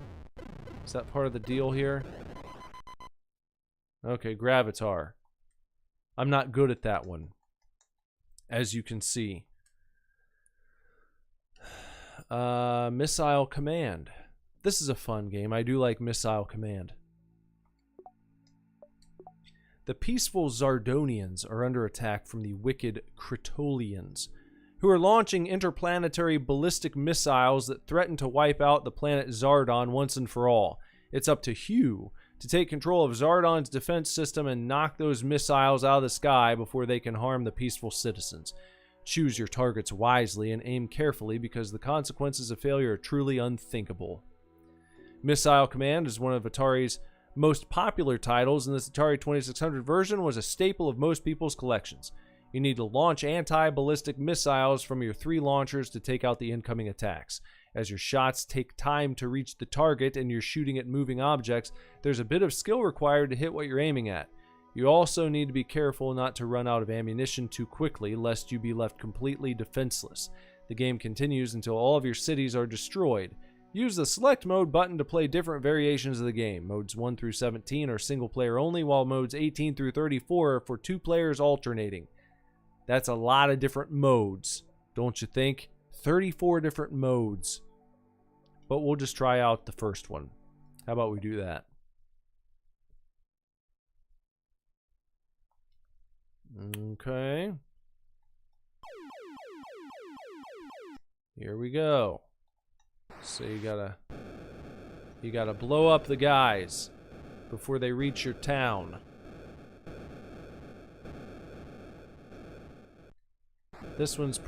part of the deal here? Okay, Gravitar. I'm not good at that one, as you can see. Missile Command. This is a fun game. I do like Missile Command. The peaceful Zardonians are under attack from the wicked Kritolians, who are launching interplanetary ballistic missiles that threaten to wipe out the planet Zardon once and for all. It's up to Hugh to take control of Zardon's defense system and knock those missiles out of the sky before they can harm the peaceful citizens. Choose your targets wisely and aim carefully because the consequences of failure are truly unthinkable. Missile Command is one of Atari's most popular titles, and this Atari 2600 version was a staple of most people's collections. You need to launch anti-ballistic missiles from your 3 launchers to take out the incoming attacks. As your shots take time to reach the target and you're shooting at moving objects, there's a bit of skill required to hit what you're aiming at. You also need to be careful not to run out of ammunition too quickly, lest you be left completely defenseless. The game continues until all of your cities are destroyed. Use the select mode button to play different variations of the game. Modes 1 through 17 are single player only, while modes 18 through 34 are for 2 players alternating. That's a lot of different modes, don't you think? 34 different modes. But we'll just try out the first one. How about we do that? Okay. Here we go. So you gotta blow up the guys before they reach your town. This one's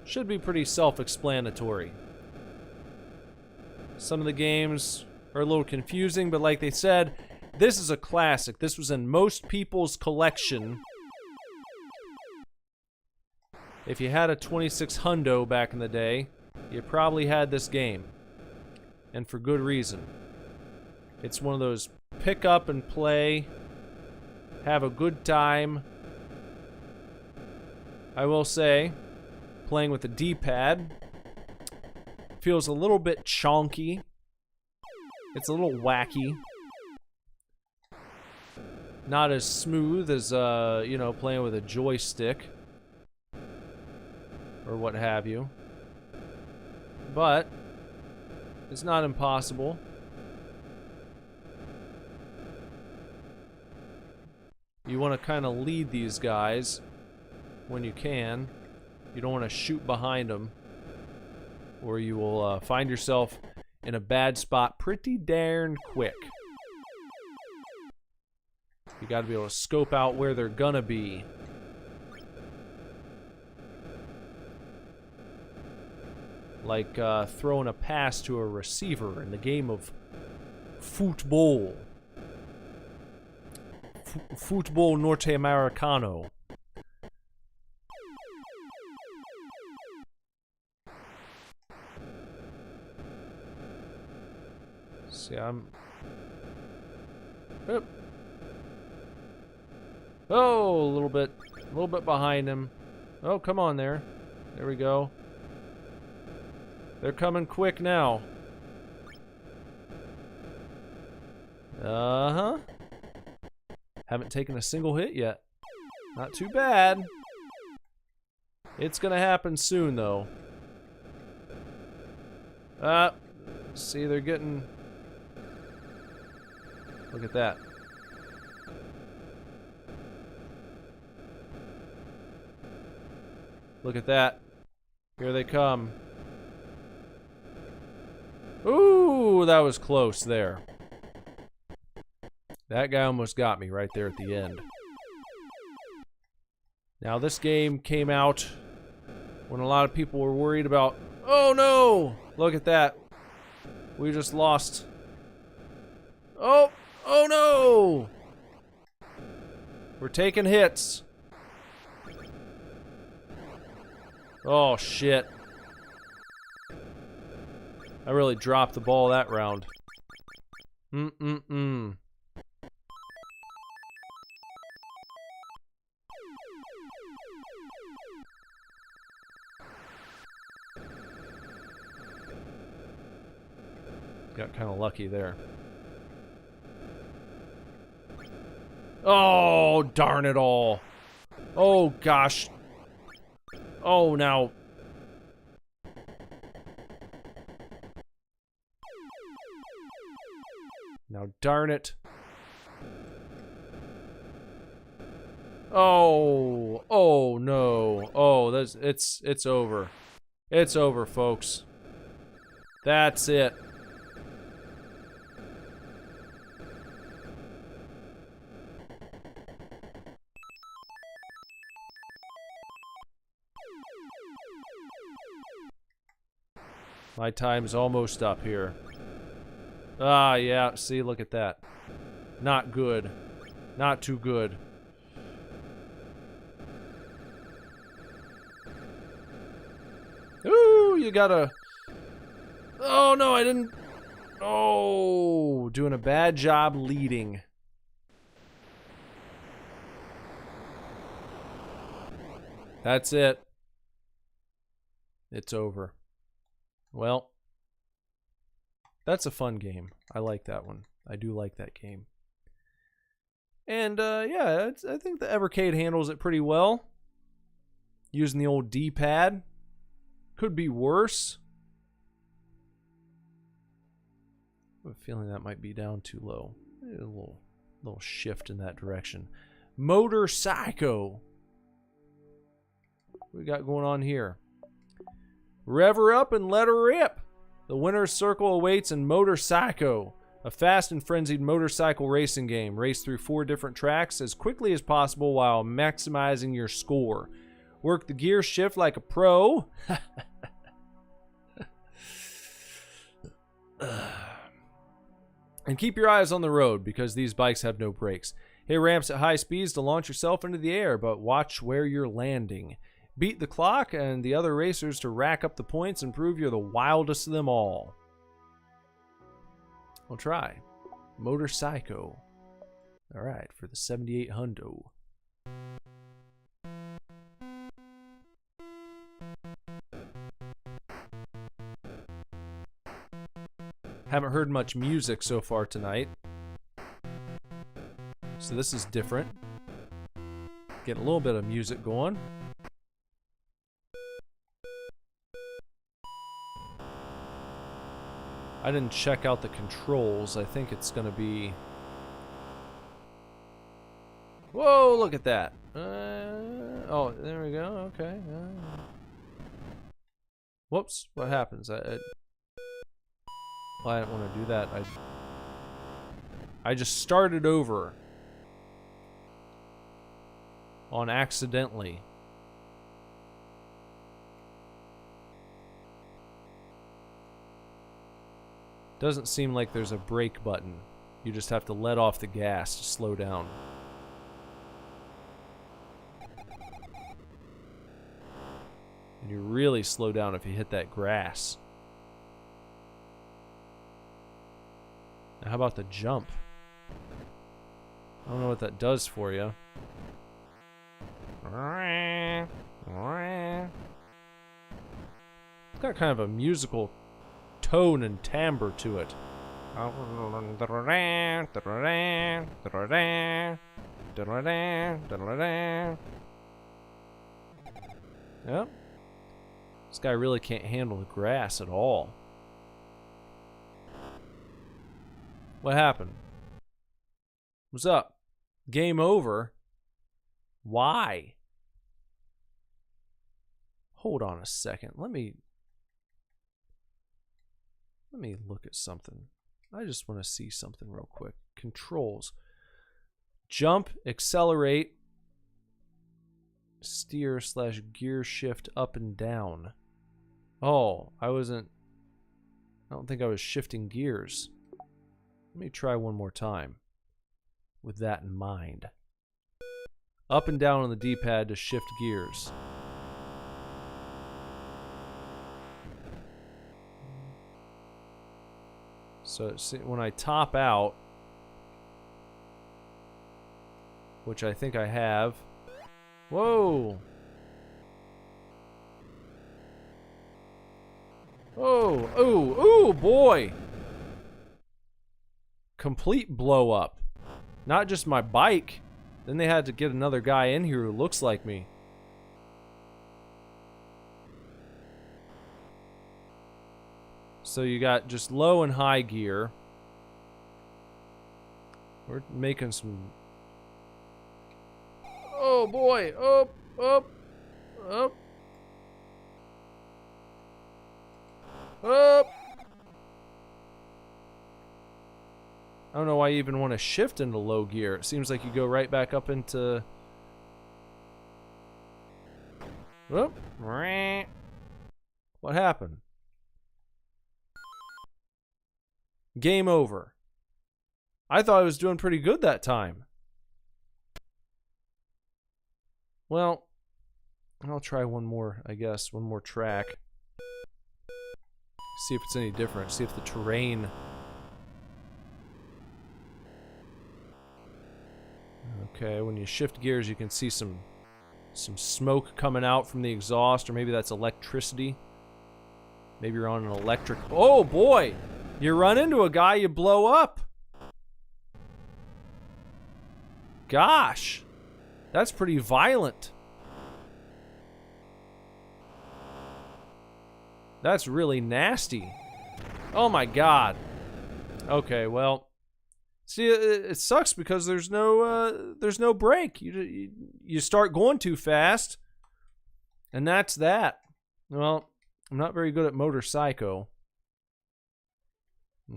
should be pretty self-explanatory. Some of the games are a little confusing, but like they said, this is a classic. This was in most people's collection if you had a 26 hundo back in the day, you probably had this game. And for good reason. It's one of those pick up and play, have a good time. I will say, playing with the D-pad feels a little bit chonky. It's a little wacky. Not as smooth as, you know, playing with a joystick. Or what have you. But it's not impossible. You want to kind of lead these guys when you can. You don't want to shoot behind them, or you will find yourself in a bad spot pretty darn quick. You got to be able to scope out where they're gonna be. Like throwing a pass to a receiver in the game of football. Football Norteamericano. See, I'm... Oop. Oh, a little bit behind him. Oh, come on there. There we go. They're coming quick now. Uh-huh. Haven't taken a single hit yet. Not too bad. It's gonna happen soon, though. See, they're getting... Look at that. Look at that. Here they come. Ooh, that was close there. That guy almost got me right there at the end. Now, this game came out when a lot of people were worried about... Oh, no! Look at that. We just lost. Oh! Oh, no! We're taking hits. Oh, shit. I really dropped the ball that round. Got kind of lucky there. Oh, darn it all. Oh, gosh. Oh, now. Now, darn it. Oh, oh no. Oh, it's over. It's over, folks. That's it. My time's almost up here. Ah, yeah, see, look at that. Not good. Not too good. Ooh, you gotta... Oh, no, I didn't... Oh, doing a bad job leading. That's it. It's over. Well, that's a fun game. I like that one. I do like that game. And, yeah, I think the Evercade handles it pretty well. Using the old D-pad. Could be worse. I have a feeling that might be down too low. A little shift in that direction. Motor Psycho. What we got going on here? Rev her up and let her rip. The winner's circle awaits in Motor Psycho, a fast and frenzied motorcycle racing game. Race through 4 different tracks as quickly as possible while maximizing your score. Work the gear shift like a pro. And keep your eyes on the road because these bikes have no brakes. Hit ramps at high speeds to launch yourself into the air, but watch where you're landing. Beat the clock and the other racers to rack up the points and prove you're the wildest of them all. I'll try. Motorcycle. Alright, for the 78 hundo. Haven't heard much music so far tonight. So this is different. Getting a little bit of music going. I didn't check out the controls. I think it's gonna be... Whoa, look at that. Oh, there we go. Okay. Whoops, what happens? Well, I didn't want to do that. I just started over. On accidentally. Doesn't seem like there's a brake button. You just have to let off the gas to slow down. And you really slow down if you hit that grass. Now how about the jump? I don't know what that does for you. It's got kind of a musical tone and timbre to it. Yep. This guy really can't handle the grass at all. What happened? What's up? Game over? Why? Hold on a second. Let me look at something. I just want to see something real quick. Controls. Jump, accelerate, steer / gear shift up and down. Oh, I don't think I was shifting gears. Let me try one more time with that in mind. Up and down on the D-pad to shift gears. So see, when I top out, which I think I have. Whoa! Oh, ooh, ooh, boy! Complete blow up. Not just my bike. Then they had to get another guy in here who looks like me. So you got just low and high gear. We're making some... Oh boy! Up, up, up. Up! I don't know why you even want to shift into low gear. It seems like you go right back up into... Whoop. What happened? Game over. I thought I was doing pretty good that time. Well, I'll try one more, I guess. One more track. See if it's any different. See if the terrain... Okay, when you shift gears, you can see some smoke coming out from the exhaust, or maybe that's electricity. Maybe you're on an electric... Oh, boy! You run into a guy, you blow up. Gosh. That's pretty violent. That's really nasty. Oh, my God. Okay, well... See, it sucks because there's no brake. You start going too fast, and that's that. Well, I'm not very good at motorcycle.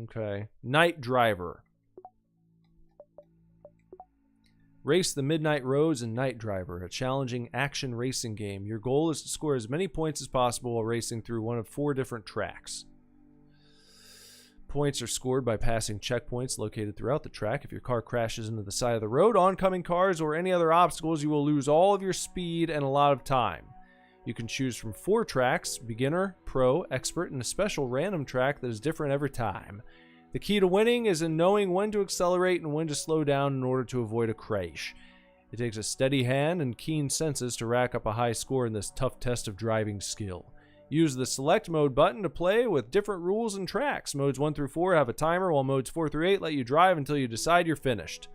Okay, Night Driver. Race the Midnight Roads in Night Driver, a challenging action racing game. Your goal is to score as many points as possible while racing through one of 4 different tracks. Points are scored by passing checkpoints located throughout the track. If your car crashes into the side of the road, oncoming cars, or any other obstacles, you will lose all of your speed and a lot of time. You can choose from 4 tracks: beginner, pro, expert, and a special random track that is different every time. The key to winning is in knowing when to accelerate and when to slow down in order to avoid a crash. It takes a steady hand and keen senses to rack up a high score in this tough test of driving skill. Use the select mode button to play with different rules and tracks. Modes 1 through 4 have a timer, while modes 4 through 8 let you drive until you decide you're finished.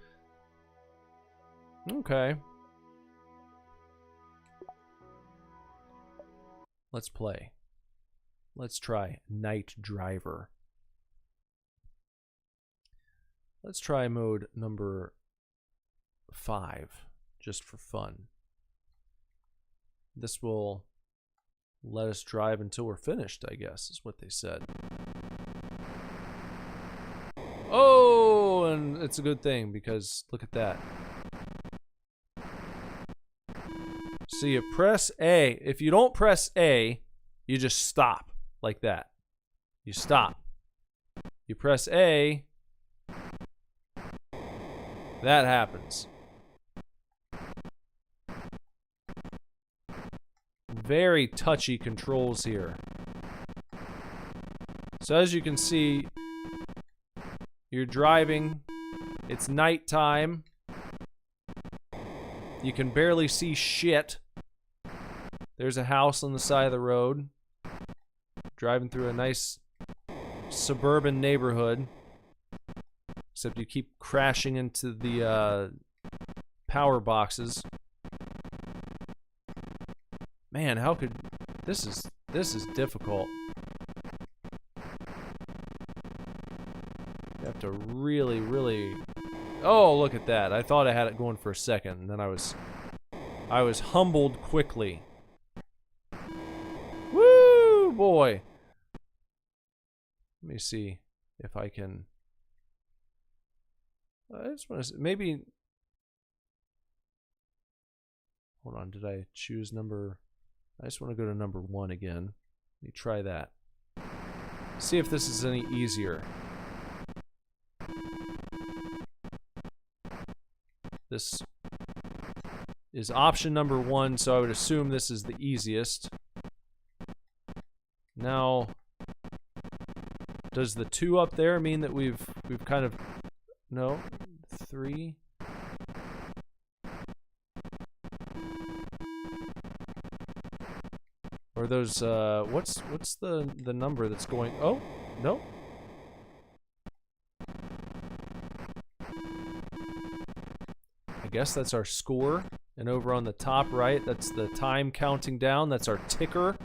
Okay. Let's play. Let's try Night Driver. Let's try mode number 5, just for fun. This will let us drive until we're finished, I guess, is what they said. Oh, and it's a good thing because look at that. So you press A. If you don't press A, you just stop like that. You stop. You press A. That happens. Very touchy controls here. So as you can see, you're driving. It's nighttime. You can barely see shit. There's a house on the side of the road. Driving through a nice suburban neighborhood. Except you keep crashing into the power boxes. Man, how could this is difficult. You have to really. Oh, look at that! I thought I had it going for a second, and then I was humbled quickly. Woo, boy! Let me see if I can. I just want to maybe. Hold on, did I choose number? I just want to go to number 1 again. Let me try that. See if this is any easier. This is option number 1, so I would assume this is the easiest. Now, does the 2 up there mean that we've kind of no 3? Or those what's the number that's going? Oh, no. I guess that's our score. And over on the top right, that's the time counting down. That's our ticker.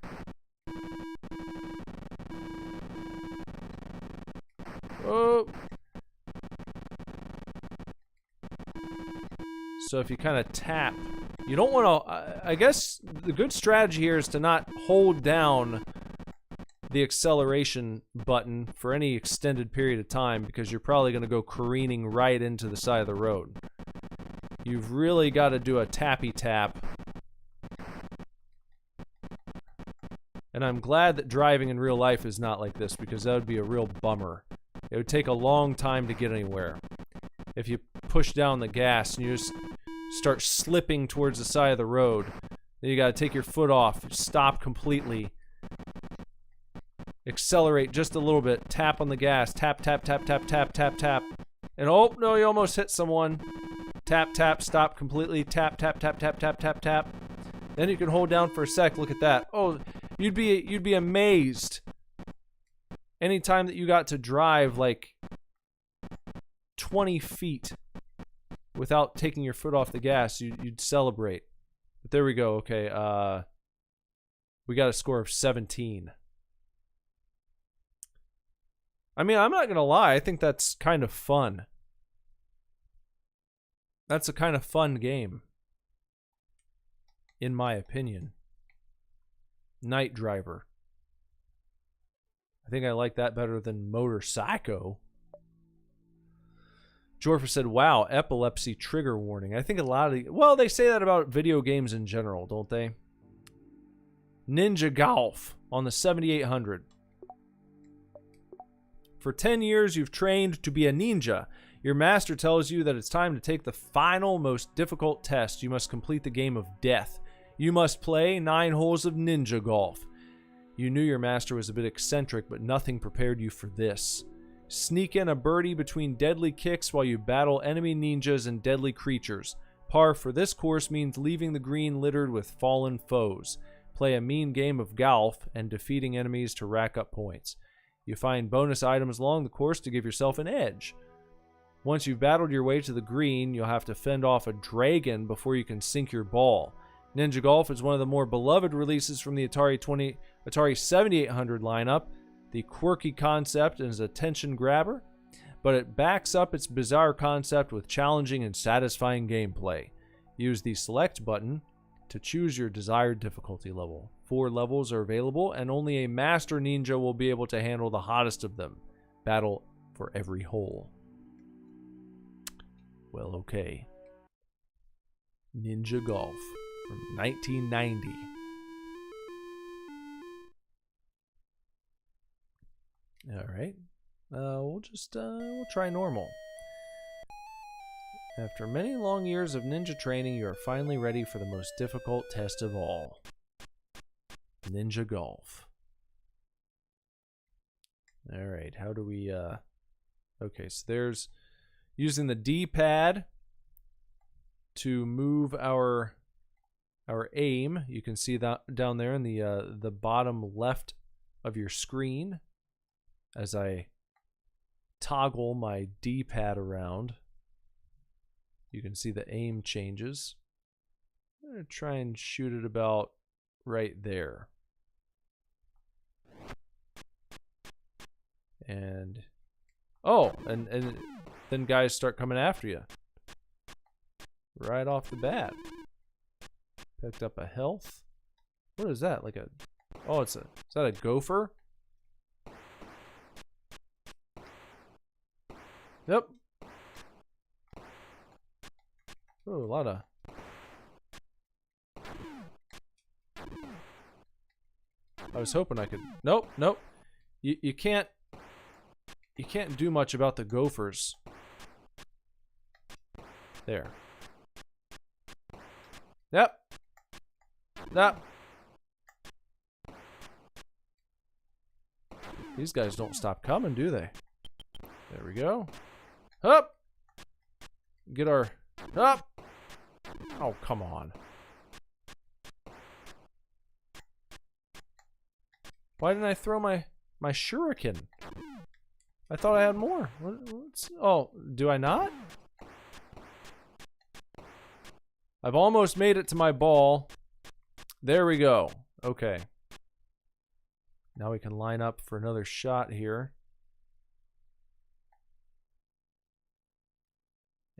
Oh. So if you kind of tap, you don't want to, I guess the good strategy here is to not hold down the acceleration button for any extended period of time because you're probably going to go careening right into the side of the road. You've really got to do a tappy tap. And I'm glad that driving in real life is not like this because that would be a real bummer. It would take a long time to get anywhere. If you push down the gas and you just start slipping towards the side of the road, then you gotta take your foot off, stop completely, accelerate just a little bit, tap on the gas, tap, tap, tap, tap, tap, tap, tap, and oh no, you almost hit someone. Tap, tap, stop completely, tap, tap, tap, tap, tap, tap, tap. Then you can hold down for a sec. Look at that. Oh, you'd be amazed. Anytime that you got to drive like 20 feet without taking your foot off the gas, you'd celebrate. But there we go. Okay, we got a score of 17. I mean, I'm not gonna lie, I think that's kind of fun. That's a kind of fun game, in my opinion. Night Driver. I think I like that better than Motor Psycho. Jorfer said, wow, epilepsy trigger warning. I think a lot of well, they say that about video games in general, don't they? Ninja Golf on the 7800. For 10 years, you've trained to be a ninja. Your master tells you that it's time to take the final, most difficult test. You must complete the game of death. You must play 9 holes of ninja golf. You knew your master was a bit eccentric, but nothing prepared you for this. Sneak in a birdie between deadly kicks while you battle enemy ninjas and deadly creatures. Par for this course means leaving the green littered with fallen foes. Play a mean game of golf and defeating enemies to rack up points. You find bonus items along the course to give yourself an edge. Once you've battled your way to the green, you'll have to fend off a dragon before you can sink your ball. Ninja Golf is one of the more beloved releases from the Atari 7800 lineup. The quirky concept is a attention grabber, but it backs up its bizarre concept with challenging and satisfying gameplay. Use the select button to choose your desired difficulty level. 4 levels are available, and only a master ninja will be able to handle the hottest of them. Battle for every hole. Well, okay. Ninja Golf from 1990. All right. We'll try normal. After many long years of ninja training, you are finally ready for the most difficult test of all. Ninja Golf. All right, how do we okay, so there's using the D-pad to move our aim. You can see that down there in the bottom left of your screen as I toggle my D-pad around. You can see the aim changes. I'm going to try and shoot it about right there. And oh, and then guys start coming after you. Right off the bat. Picked up a health. What is that? Like a oh, is that a gopher? Yep. Oh, a lot of I was hoping I could nope. You can't do much about the gophers. There. Yep. These guys don't stop coming, do they? There we go. Up. Get our up. Oh, come on. Why didn't I throw my shuriken? I thought I had more. Oh, do I not? I've almost made it to my ball. There we go. Okay. Now we can line up for another shot here.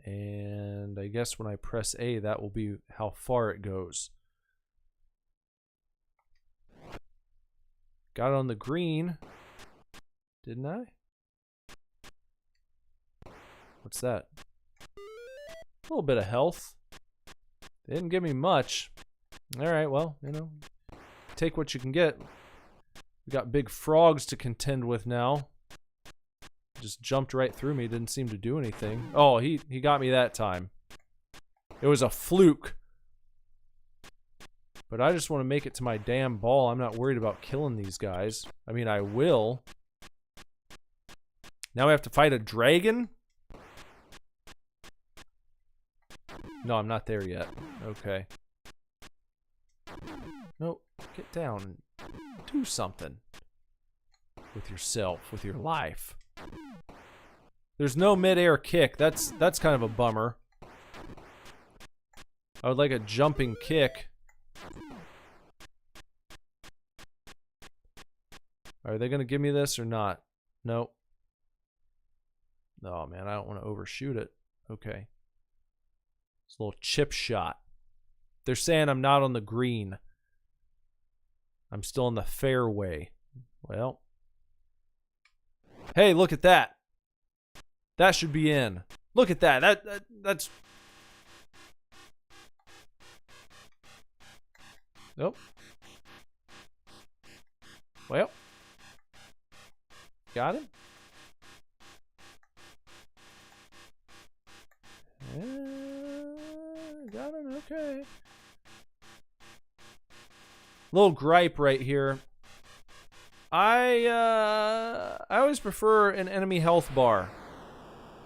And I guess when I press A, that will be how far it goes. Got it on the green. Didn't I? What's that? A little bit of health. They didn't give me much. Alright, well, you know, take what you can get. We got big frogs to contend with now. Just jumped right through me, didn't seem to do anything. Oh, he got me that time. It was a fluke. But I just want to make it to my damn ball. I'm not worried about killing these guys. I mean, I will. Now we have to fight a dragon? No, I'm not there yet. Okay. No, get down and do something. With yourself, with your life. There's no mid-air kick. That's kind of a bummer. I would like a jumping kick. Are they going to give me this or not? Nope. Oh, man, I don't want to overshoot it. Okay. It's a little chip shot. They're saying I'm not on the green. I'm still in the fairway. Well. Hey, look at that. That should be in. Look at that. That's... Nope. Well. Got him. Got him. Okay. Little gripe right here. I always prefer an enemy health bar.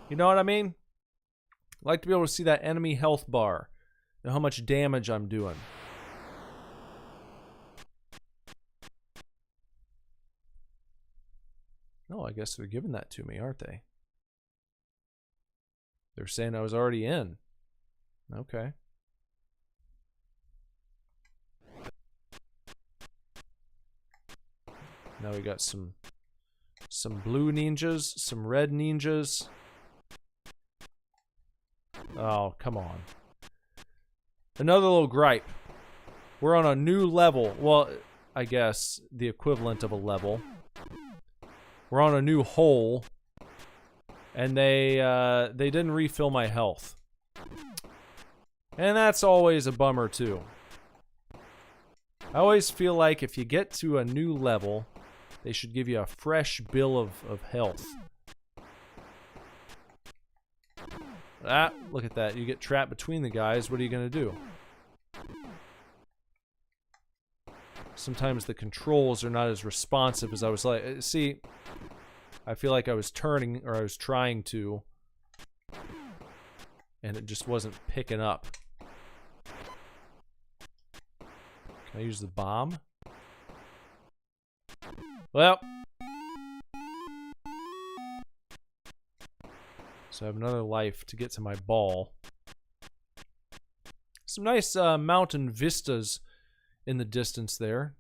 You know what I mean? I like to be able to see that enemy health bar and how much damage I'm doing. Oh, I guess they're giving that to me, aren't they? They're saying I was already in. Okay. Now we got some blue ninjas, some red ninjas. Oh, come on. Another little gripe. We're on a new level. Well, I guess the equivalent of a level. We're on a new hole. And they didn't refill my health. And that's always a bummer too. I always feel like if you get to a new level, they should give you a fresh bill of health. Ah, look at that. You get trapped between the guys. What are you going to do? Sometimes the controls are not as responsive as I was like. See, I feel like I was turning, or I was trying to, and it just wasn't picking up. Can I use the bomb? Well. So I have another life to get to my ball. Some nice mountain vistas in the distance there.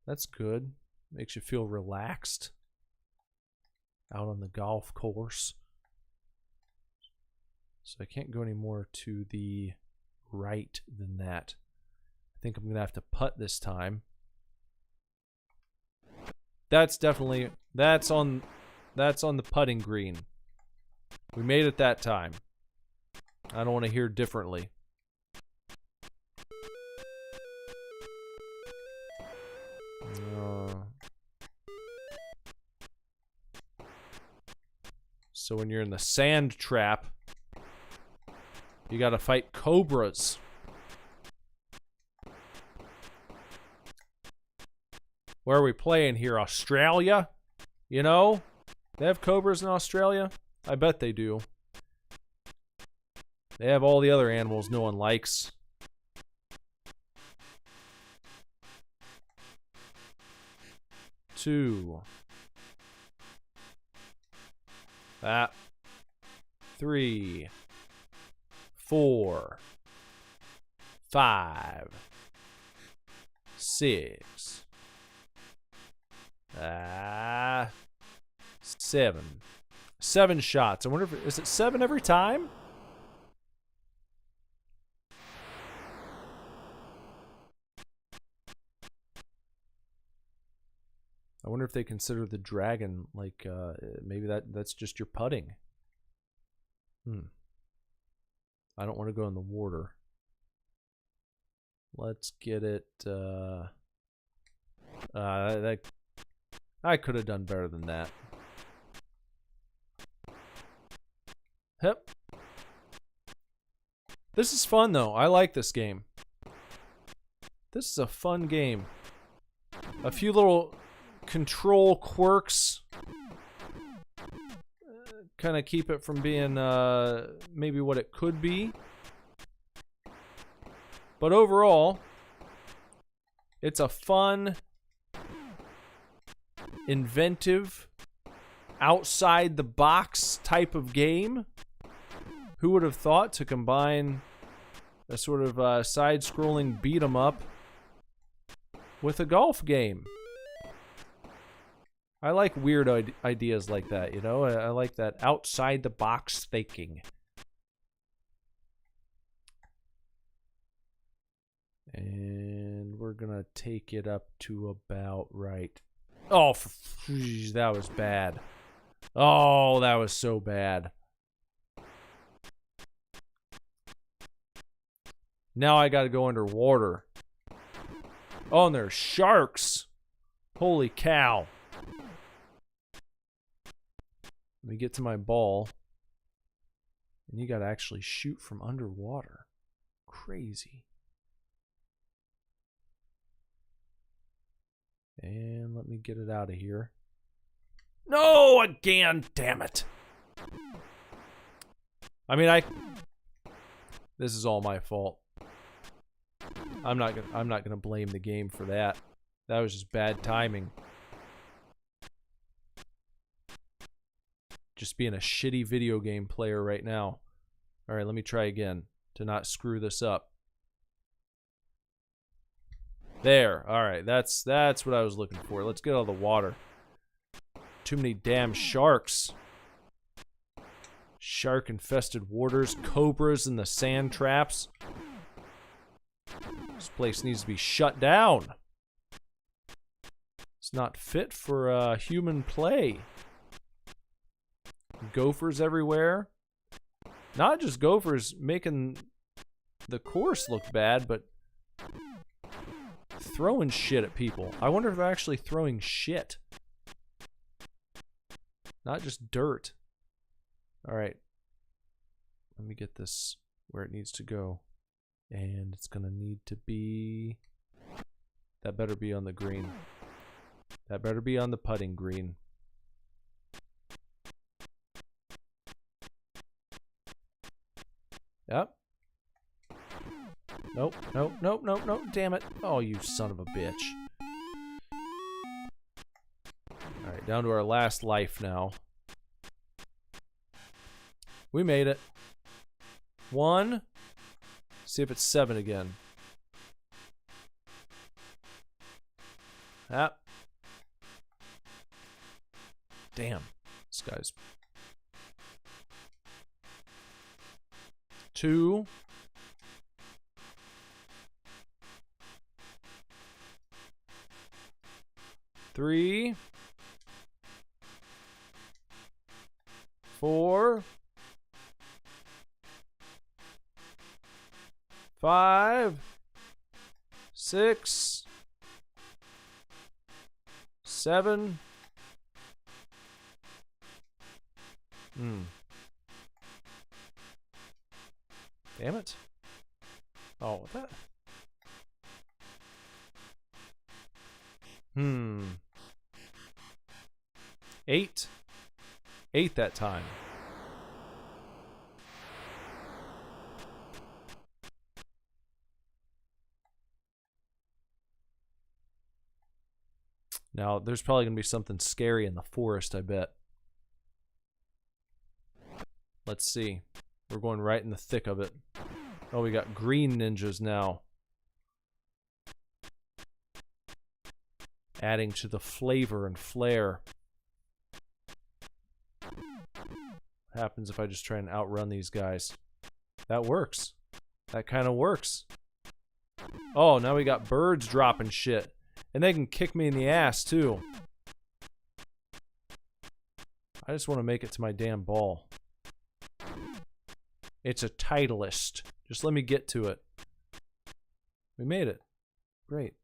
That's good. Makes you feel relaxed. Out on the golf course. So I can't go any more to the right than that. I think I'm going to have to putt this time. That's definitely, that's on the putting green. We made it that time. I don't want to hear differently. So when you're in the sand trap, you gotta fight cobras. Where are we playing here? Australia? You know? They have cobras in Australia? I bet they do. They have all the other animals no one likes. Two. That. 3. 4. 5. 6. 7. 7 shots. I wonder if is it 7 every time? I wonder if they consider the dragon like maybe that's just your putting. I don't want to go in the water. Let's get it that I could have done better than that. Yep. This is fun though. I like this game. This is a fun game. A few little control quirks kind of keep it from being maybe what it could be. But overall, it's a fun, inventive, outside the box type of game. Who would have thought to combine a sort of side-scrolling beat 'em up with a golf game? I like weird ideas like that, you know? I like that outside the box thinking. And we're gonna take it up to about right. Oh, that was bad. Oh, that was so bad. Now I gotta go underwater. Oh, and there's sharks. Holy cow. Let me get to my ball. And you gotta actually shoot from underwater. Crazy. And let me get it out of here. No, again, damn it. I mean, this is all my fault. I'm not gonna blame the game for that. That was just bad timing. Just being a shitty video game player right now. All right, let me try again to not screw this up. There. All right, that's what I was looking for. Let's get all the water. Too many damn sharks. Shark-infested waters, cobras in the sand traps. This place needs to be shut down. It's not fit for human play. Gophers everywhere. Not just gophers making the course look bad, but throwing shit at people. I wonder if they're actually throwing shit. Not just dirt. Alright. Let me get this where it needs to go. And it's gonna need to be... That better be on the green. That better be on the putting green. Yep. Nope, nope, nope, nope, nope, damn it. Oh, you son of a bitch. Alright, down to our last life now. We made it. 1. See if it's 7 again. Ah. Damn. This guy's... 2. 3. 4. 5. 6. 7. Damn it. Oh, what that? 8. 8 that time. Now, there's probably going to be something scary in the forest, I bet. Let's see. We're going right in the thick of it. Oh, we got green ninjas now. Adding to the flavor and flair. What happens if I just try and outrun these guys? That works. That kind of works. Oh, now we got birds dropping shit. And they can kick me in the ass, too. I just want to make it to my damn ball. It's a Titleist. Just let me get to it. We made it. Great.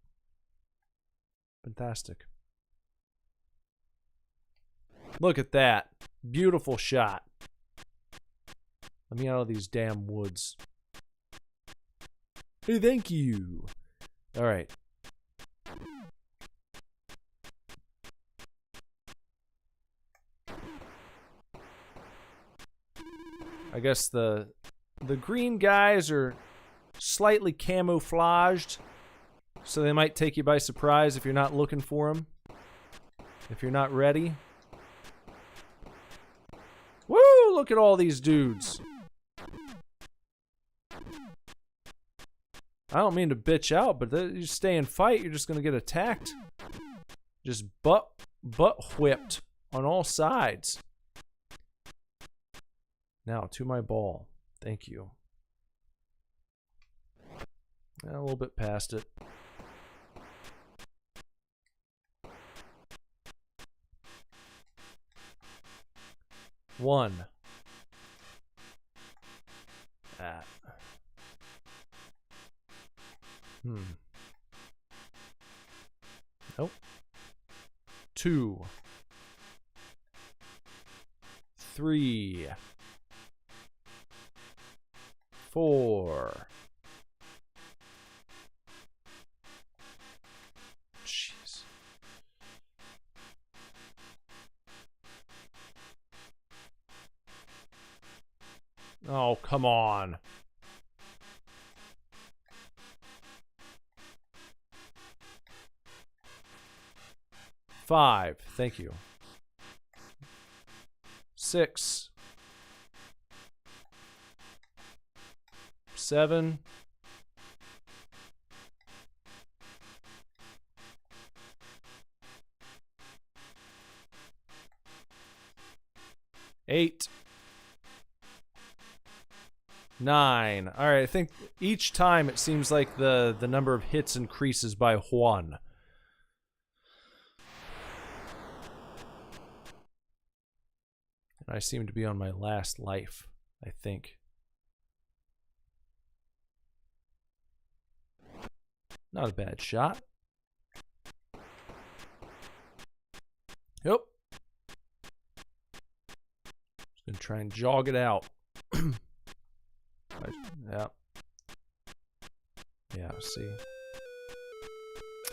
Fantastic. Look at that. Beautiful shot. Let me out of these damn woods. Hey, thank you. All right. I guess the green guys are slightly camouflaged, so they might take you by surprise if you're not looking for them. If you're not ready. Woo! Look at all these dudes. I don't mean to bitch out, but you stay and fight, you're just gonna get attacked. Just butt whipped on all sides. Now, to my ball. Thank you. A little bit past it. One. That. Nope. 2. 3. 4. Jeez. come on. Five. Thank you. 6. 7. 8. 9. All right, I think each time it seems like the number of hits increases by 1. And I seem to be on my last life, I think. Not a bad shot. Yep. Just gonna try and jog it out. Yeah. Yeah, see.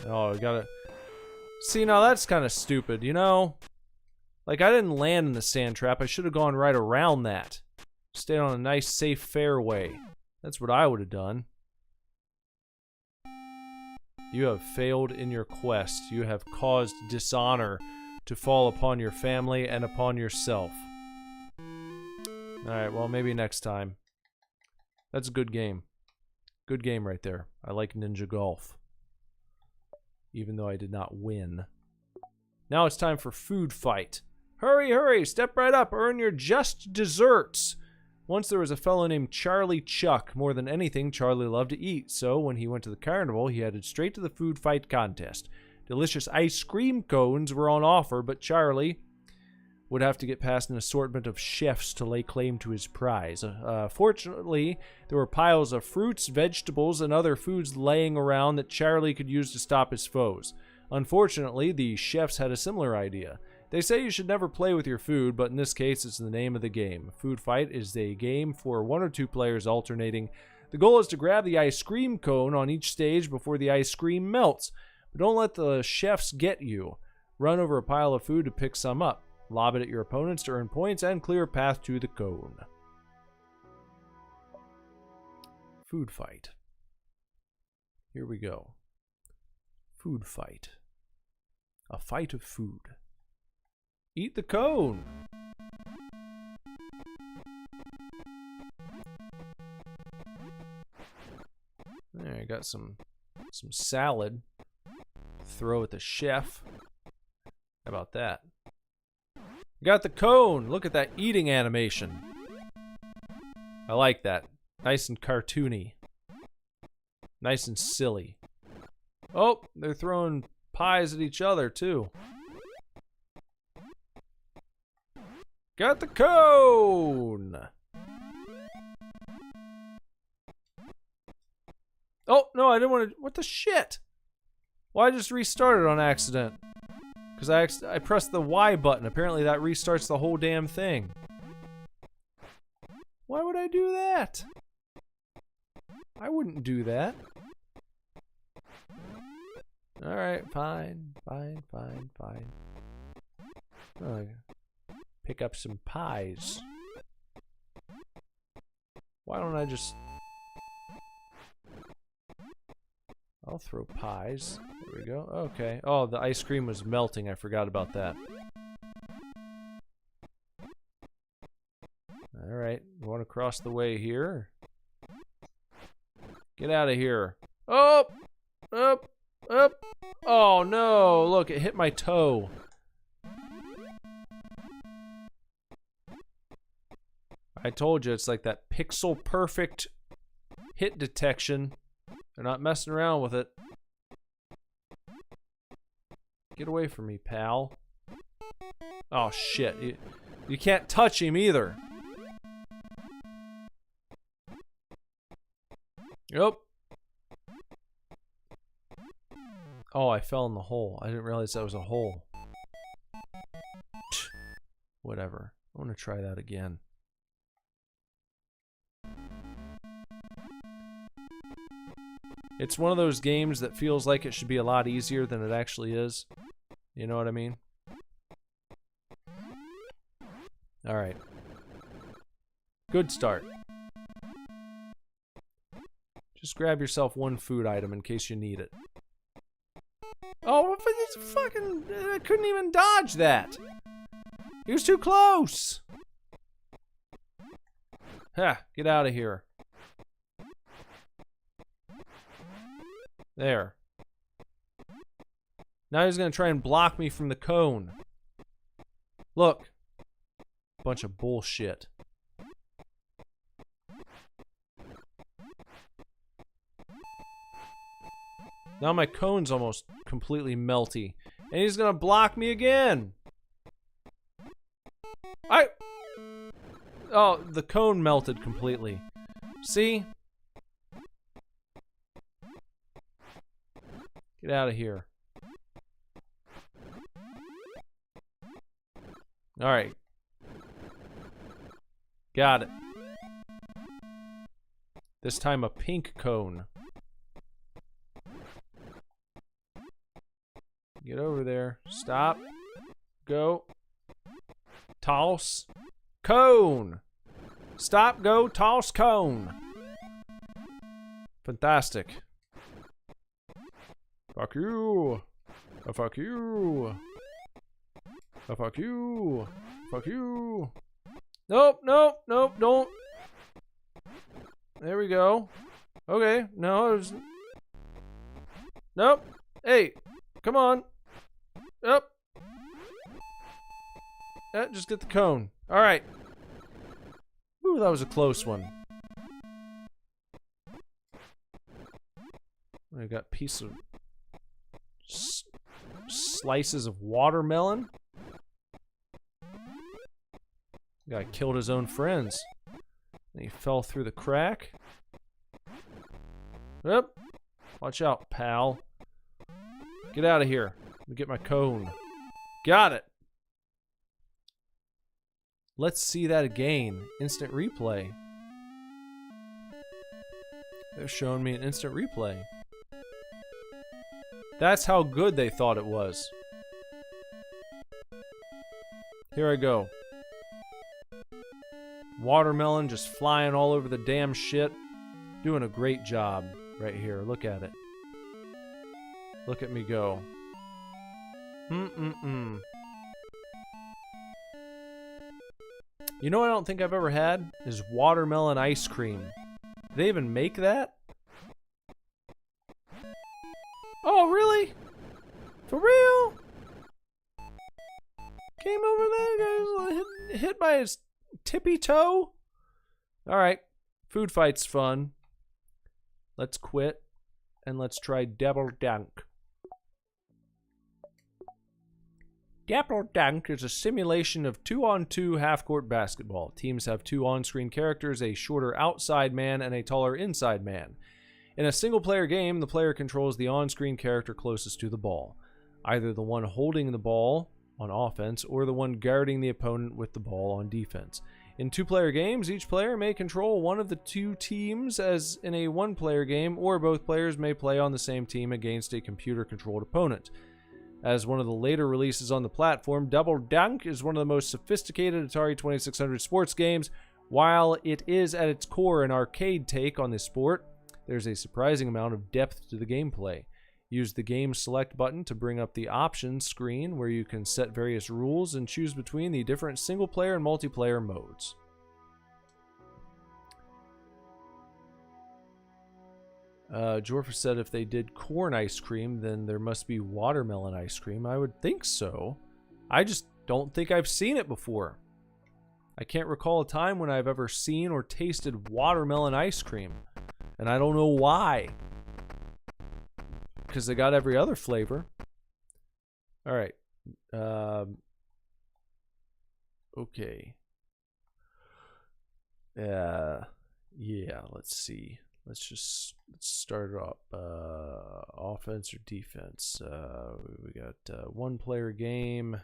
Oh, I gotta... See, now that's kind of stupid, you know? Like, I didn't land in the sand trap. I should have gone right around that. Stayed on a nice, safe fairway. That's what I would have done. You have failed in your quest. You have caused dishonor to fall upon your family and upon yourself. Alright, well, maybe next time. That's a good game. Good game right there. I like Ninja Golf. Even though I did not win. Now it's time for food fight. Hurry, hurry, step right up, earn your just desserts. Once there was a fellow named Charlie Chuck. More than anything, Charlie loved to eat, so when he went to the carnival, he headed straight to the food fight contest. Delicious ice cream cones were on offer, but Charlie would have to get past an assortment of chefs to lay claim to his prize. Fortunately, there were piles of fruits, vegetables, and other foods laying around that Charlie could use to stop his foes. Unfortunately, the chefs had a similar idea. They say you should never play with your food, but in this case, it's the name of the game. Food Fight is a game for 1 or 2 players alternating. The goal is to grab the ice cream cone on each stage before the ice cream melts. But don't let the chefs get you. Run over a pile of food to pick some up. Lob it at your opponents to earn points and clear a path to the cone. Food Fight. Here we go. Food Fight. A fight of food. Eat the cone. There, I got some salad. Throw at the chef. How about that? Got the cone. Look at that eating animation. I like that. Nice and cartoony. Nice and silly. Oh, they're throwing pies at each other too. Got the cone! Oh, no, I didn't want to... What the shit? Well, I just restarted on accident. Because I pressed the Y button. Apparently that restarts the whole damn thing. Why would I do that? I wouldn't do that. Alright, fine. Fine. Oh, pick up some pies. Why don't I just... I'll throw pies. There we go. Okay. Oh, the ice cream was melting. I forgot about that. Alright. You want to cross the way here? Get out of here. Oh! Up! Up! Oh, no! Look, it hit my toe. I told you, it's like that pixel perfect hit detection. They're not messing around with it. Get away from me, pal. Oh, shit. You can't touch him either. Yep. Oh, I fell in the hole. I didn't realize that was a hole. Whatever. I want to try that again. It's one of those games that feels like it should be a lot easier than it actually is. You know what I mean? Alright. Good start. Just grab yourself one food item in case you need it. Oh, it's fucking... I couldn't even dodge that. He was too close. Ha, get out of here. There. Now he's gonna try and block me from the cone. Look. Bunch of bullshit. Now my cone's almost completely melty. And he's gonna block me again. Oh, the cone melted completely. See? Get out of here. Alright. Got it. This time a pink cone. Get over there. Stop. Go. Toss. Cone. Stop, go, toss, cone. Fantastic. Fuck you. Fuck you. Fuck you. Fuck you. Nope, nope, nope, don't. There we go. Okay, no, there's... Nope. Hey, come on. Up. Yeah, just get the cone. Alright. Ooh, that was a close one. I got piece of slices of watermelon. Guy killed his own friends. And he fell through the crack. Yep. Watch out, pal. Get out of here. Let me get my cone. Got it. Let's see that again. Instant replay. They're showing me an instant replay. That's how good they thought it was. Here I go. Watermelon just flying all over the damn shit. Doing a great job right here. Look at it. Look at me go. You know what I don't think I've ever had? Is watermelon ice cream. Do they even make that? Oh, really? For real? Came over there, guys, hit by his tippy toe? Alright. Food fight's fun. Let's quit. And let's try Double Dunk. Double Dunk is a simulation of 2-on-2 half-court basketball. Teams have two on-screen characters, a shorter outside man and a taller inside man. In a single-player game, the player controls the on-screen character closest to the ball, either the one holding the ball on offense or the one guarding the opponent with the ball on defense. In two-player games, each player may control one of the two teams, as in a one-player game, or both players may play on the same team against a computer-controlled opponent. As one of the later releases on the platform, Double Dunk is one of the most sophisticated Atari 2600 sports games. While it is at its core an arcade take on this sport, there's a surprising amount of depth to the gameplay. Use the Game Select button to bring up the options screen where you can set various rules and choose between the different single-player and multiplayer modes. Jorfa said if they did corn ice cream, then there must be watermelon ice cream. I would think so. I just don't think I've seen it before. I can't recall a time when I've ever seen or tasted watermelon ice cream. And I don't know why. Because they got every other flavor. Alright. Okay. Yeah, let's see. Let's start it up. Offense or defense? We got one-player game.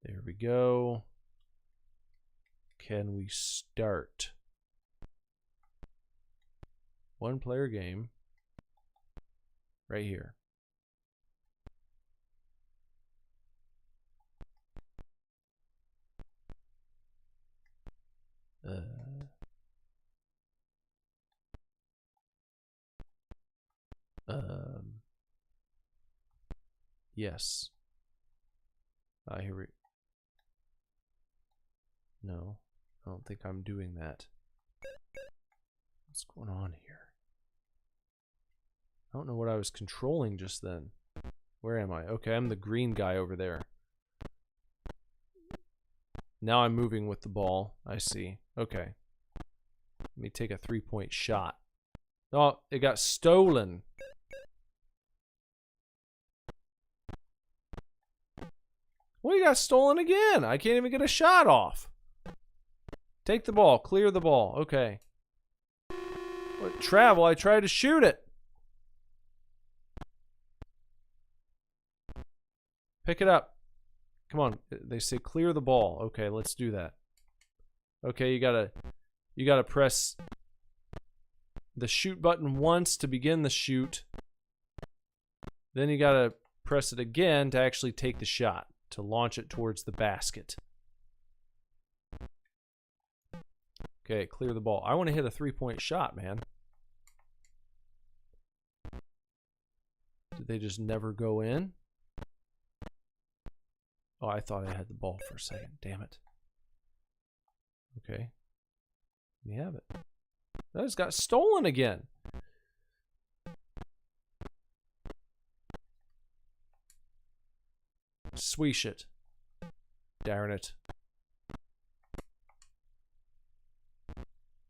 There we go. Can we start? One-player game. Right here. Yes. Here we... No, I don't think I'm doing that. What's going on here? I don't know what I was controlling just then. Where am I? Okay, I'm the green guy over there. Now I'm moving with the ball. I see. Okay. Let me take a 3-point shot. Oh, it got stolen. Well, you got stolen again. I can't even get a shot off. Take the ball. Clear the ball. Okay. What, travel? I tried to shoot it. Pick it up. Come on. They say clear the ball. Okay, let's do that. Okay, you gotta press the shoot button once to begin the shoot. Then you gotta press it again to actually take the shot, to launch it towards the basket. Okay, clear the ball. I want to hit a 3-point shot, man. Did they just never go in? Oh, I thought I had the ball for a second. Damn it. Okay. Let me have it. That just got stolen again. Swish it. Darn it.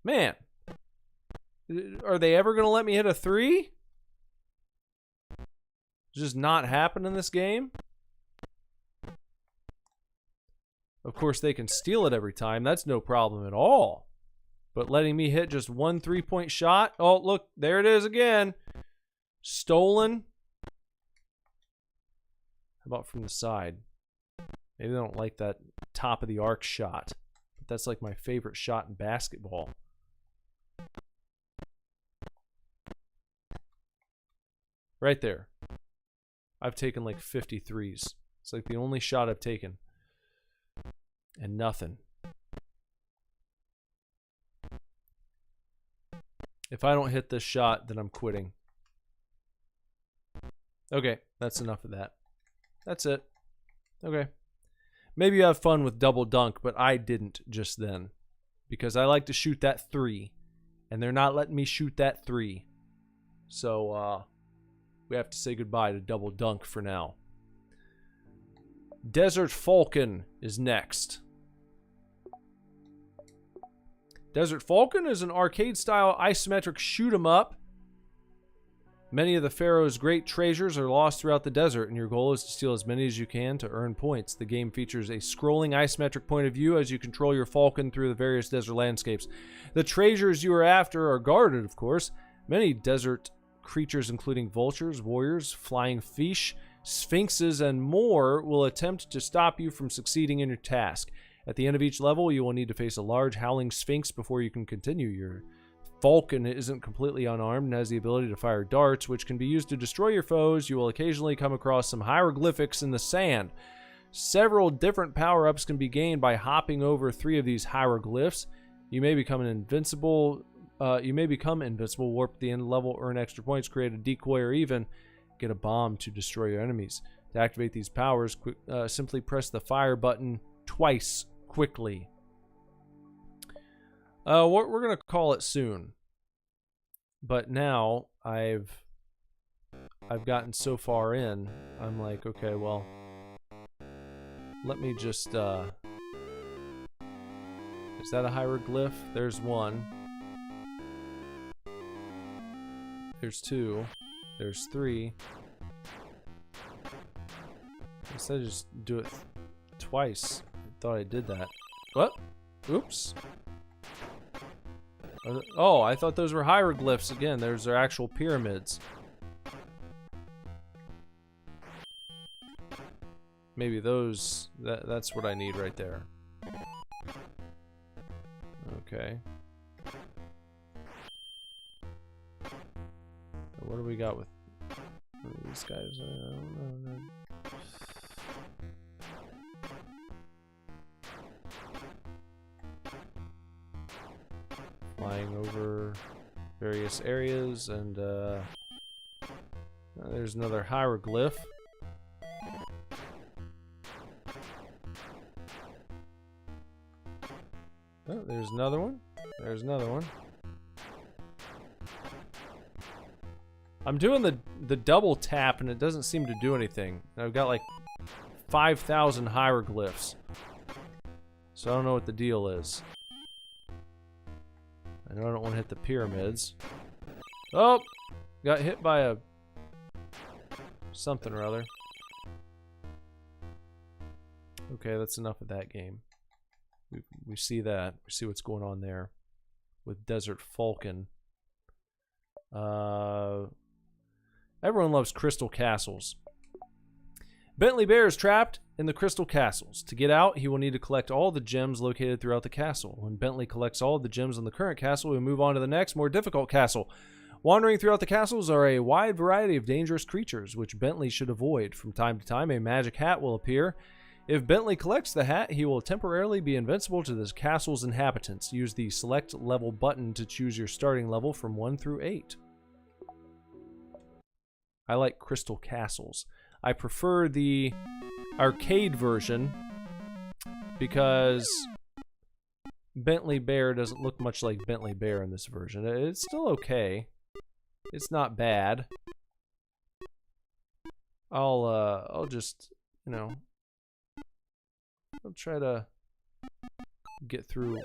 Man. Are they ever going to let me hit a 3? It's just not happen in this game? Of course, they can steal it every time. That's no problem at all. But letting me hit just one 3-point shot? Oh, look, there it is again. Stolen. How about from the side? Maybe they don't like that top of the arc shot. But that's like my favorite shot in basketball. Right there. I've taken like 53s. It's like the only shot I've taken. And nothing. If I don't hit this shot, then I'm quitting. Okay, that's enough of that. That's it. Okay. Maybe you have fun with double dunk, but I didn't just then. Because I like to shoot that 3. And they're not letting me shoot that 3. So, we have to say goodbye to double dunk for now. Desert Falcon is next. Desert Falcon is an arcade-style isometric shoot-'em-up. Many of the Pharaoh's great treasures are lost throughout the desert, and your goal is to steal as many as you can to earn points. The game features a scrolling isometric point of view as you control your Falcon through the various desert landscapes. The treasures you are after are guarded, of course. Many desert creatures, including vultures, warriors, flying fish, sphinxes, and more, will attempt to stop you from succeeding in your task. At the end of each level, you will need to face a large howling sphinx before you can continue. Your Falcon isn't completely unarmed and has the ability to fire darts, which can be used to destroy your foes. You will occasionally come across some hieroglyphics in the sand. Several different power-ups can be gained by hopping over 3 of these hieroglyphs. You may become invincible, warp at the end of the level, earn extra points, create a decoy, or even get a bomb to destroy your enemies. To activate these powers, simply press the fire button twice quickly. We're gonna call it soon. But now I've gotten so far in, I'm like, okay, well, let me just is that a hieroglyph? There's one. There's 2. There's 3. Instead of just do it twice. I thought I did that. What? Oops. Oh, I thought those were hieroglyphs again. Those are actual pyramids. Maybe those... That's what I need right there. Okay. What do we got with these guys? I don't know. Flying over various areas and There's another hieroglyph. Oh, there's another one. There's another one. I'm doing the double tap and it doesn't seem to do anything. I've got like 5,000 hieroglyphs. So I don't know what the deal is. I know I don't want to hit the pyramids. Oh! Got hit by a... something or other. Okay, that's enough of that game. We see that. We see what's going on there. With Desert Falcon. Everyone loves crystal castles. Bentley Bear is trapped in the crystal castles. To get out, he will need to collect all the gems located throughout the castle. When Bentley collects all of the gems in the current castle, we move on to the next, more difficult castle. Wandering throughout the castles are a wide variety of dangerous creatures, which Bentley should avoid. From time to time, a magic hat will appear. If Bentley collects the hat, he will temporarily be invincible to the castle's inhabitants. Use the select level button to choose your starting level from 1 through 8. I like crystal castles. I prefer the arcade version because Bentley Bear doesn't look much like Bentley Bear in this version. It's still okay. It's not bad. I'll just, you know, I'll try to get through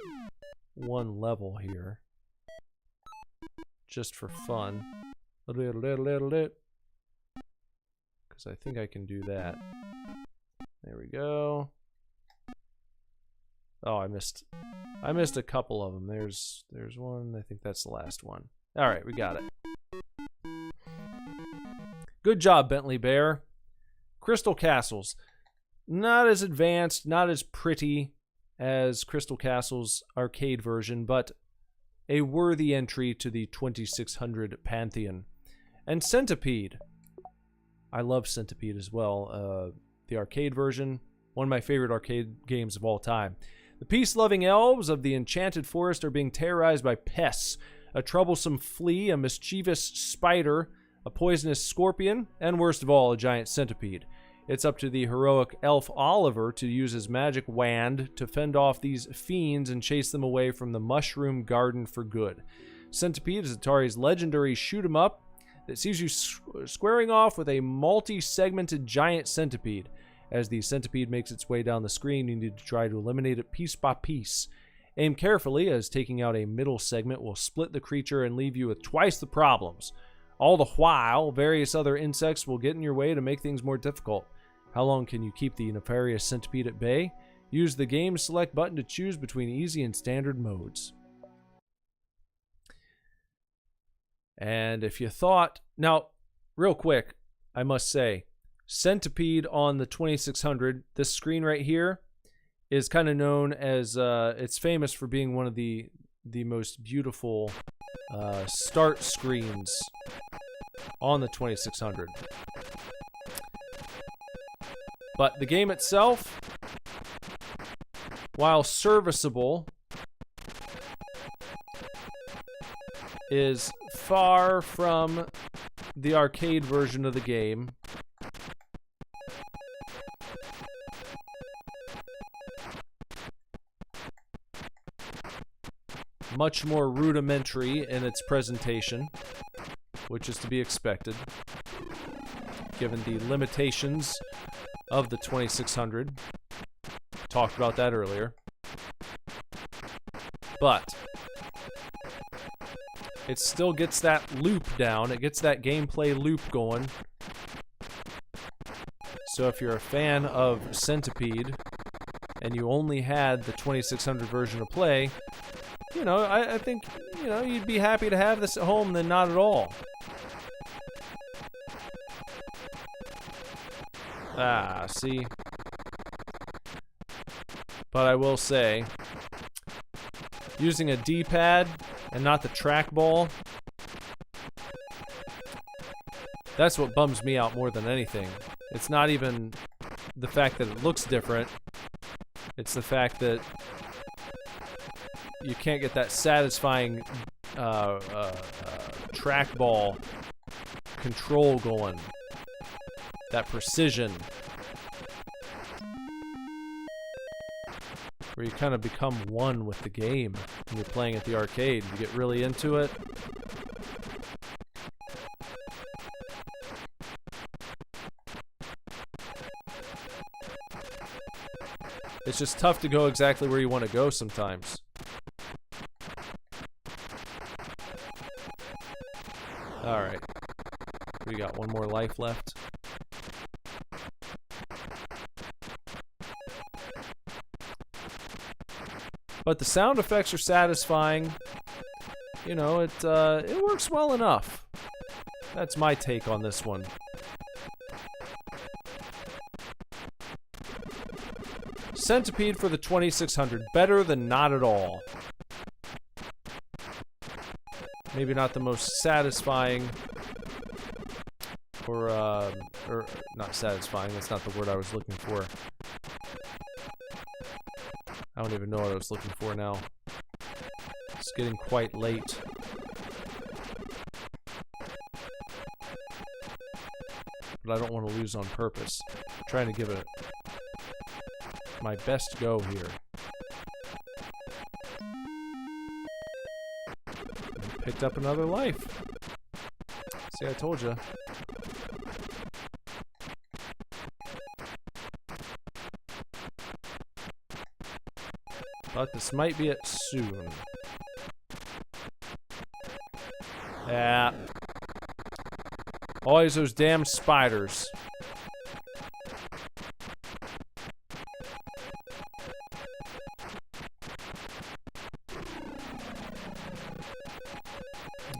one level here just for fun. Because I think I can do that. There we go. Oh, I missed a couple of them. There's one. I think that's the last one. All right, we got it. Good job, Bentley Bear. Crystal Castles. Not as advanced, not as pretty as Crystal Castles arcade version, but a worthy entry to the 2600 pantheon. And Centipede. I love Centipede as well. The arcade version, one of my favorite arcade games of all time. The peace-loving elves of the enchanted forest are being terrorized by pests, a troublesome flea, a mischievous spider, a poisonous scorpion, and worst of all, a giant centipede. It's up to the heroic elf Oliver to use his magic wand to fend off these fiends and chase them away from the mushroom garden for good. Centipede is Atari's legendary shoot-'em-up that sees you squaring off with a multi-segmented giant centipede. As the centipede makes its way down the screen, you need to try to eliminate it piece by piece. Aim carefully, as taking out a middle segment will split the creature and leave you with twice the problems. All the while, various other insects will get in your way to make things more difficult. How long can you keep the nefarious centipede at bay? Use the game select button to choose between easy and standard modes. And if you thought... Now, real quick, I must say, Centipede on the 2600, this screen right here, is kind of known as... it's famous for being one of the most beautiful start screens on the 2600. But the game itself, while serviceable, is far from the arcade version of the game. Much more rudimentary in its presentation, which is to be expected, given the limitations of the 2600. Talked about that earlier. But it still gets that loop down. It gets that gameplay loop going. So if you're a fan of Centipede and you only had the 2600 version to play, you know, I think, you know, you'd be happy to have this at home than not at all. Ah, see? But I will say, using a D-pad and not the trackball, that's what bums me out more than anything. It's not even the fact that it looks different. It's the fact that you can't get that satisfying trackball control going. That precision. Where you kind of become one with the game when you're playing at the arcade. You get really into it. It's just tough to go exactly where you want to go sometimes. Alright. We got one more life left. But the sound effects are satisfying. You know, it works well enough. That's my take on this one. Centipede for the 2600. Better than not at all. Maybe not the most satisfying. Or not satisfying. That's not the word I was looking for. I don't even know what I was looking for now. It's getting quite late. But I don't want to lose on purpose. I'm trying to give it my best go here. Picked up another life. See, I told you. But this might be it soon. Yeah. Always those damn spiders.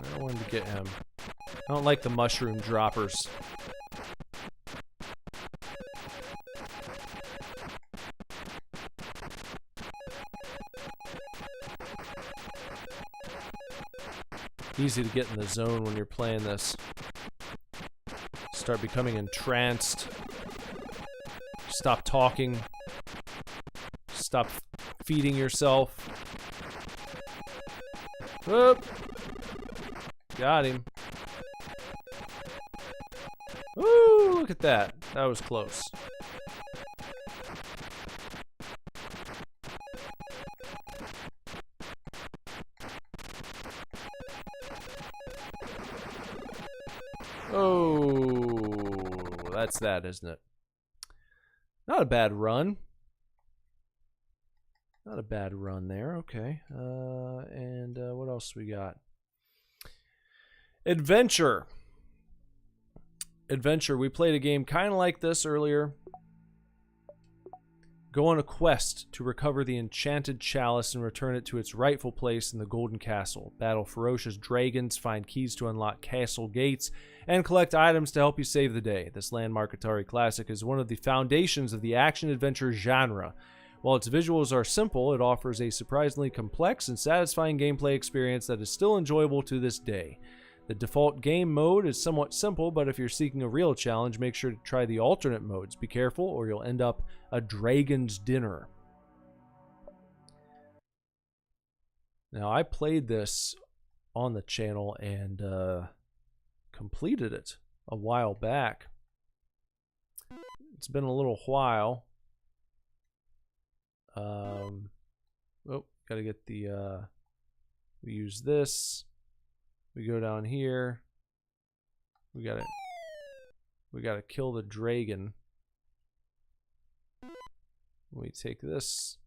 I wanted to get him. I don't like the mushroom droppers. Easy to get in the zone when you're playing this. Start becoming entranced. Stop talking. Stop feeding yourself. Whoop. Got him. Ooh, look at that. That was close. Oh, that's that, isn't it? Not a bad run. Not a bad run there. Okay. And what else we got? Adventure. Adventure. We played a game kind of like this earlier. Go on a quest to recover the enchanted chalice and return it to its rightful place in the Golden Castle. Battle ferocious dragons, find keys to unlock castle gates, and collect items to help you save the day. This landmark Atari classic is one of the foundations of the action-adventure genre. While its visuals are simple, it offers a surprisingly complex and satisfying gameplay experience that is still enjoyable to this day. The default game mode is somewhat simple, but if you're seeking a real challenge, make sure to try the alternate modes. Be careful, or you'll end up a dragon's dinner. Now, I played this on the channel and completed it a while back. It's been a little while. Oh, gotta get the, we use this. We go down here. We gotta kill the dragon. We take this.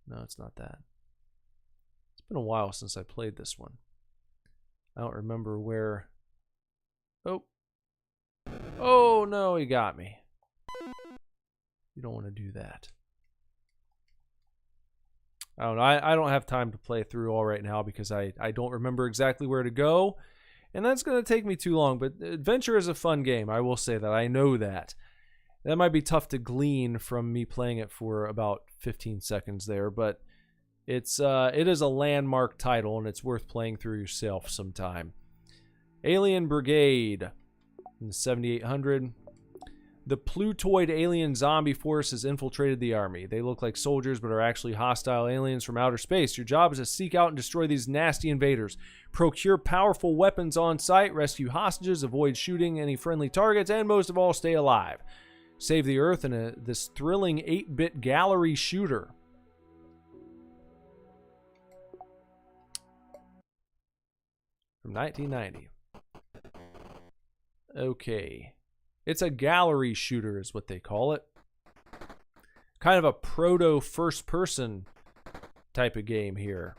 No, it's not that. It's been a while since I played this one. I don't remember where. Oh. Oh no, he got me. You don't want to do that. I don't know. I don't have time to play through all right now because I don't remember exactly where to go. And that's going to take me too long. But Adventure is a fun game. I will say that. I know that. That might be tough to glean from me playing it for about 15 seconds there. But it is a landmark title, and it's worth playing through yourself sometime. Alien Brigade in the 7800. The Plutoid alien zombie force has infiltrated the army. They look like soldiers but are actually hostile aliens from outer space. Your job is to seek out and destroy these nasty invaders. Procure powerful weapons on site, rescue hostages, avoid shooting any friendly targets, and most of all, stay alive. Save the Earth in this thrilling 8-bit gallery shooter. From 1990. Okay. It's a gallery shooter is what they call it. Kind of a proto first person type of game here.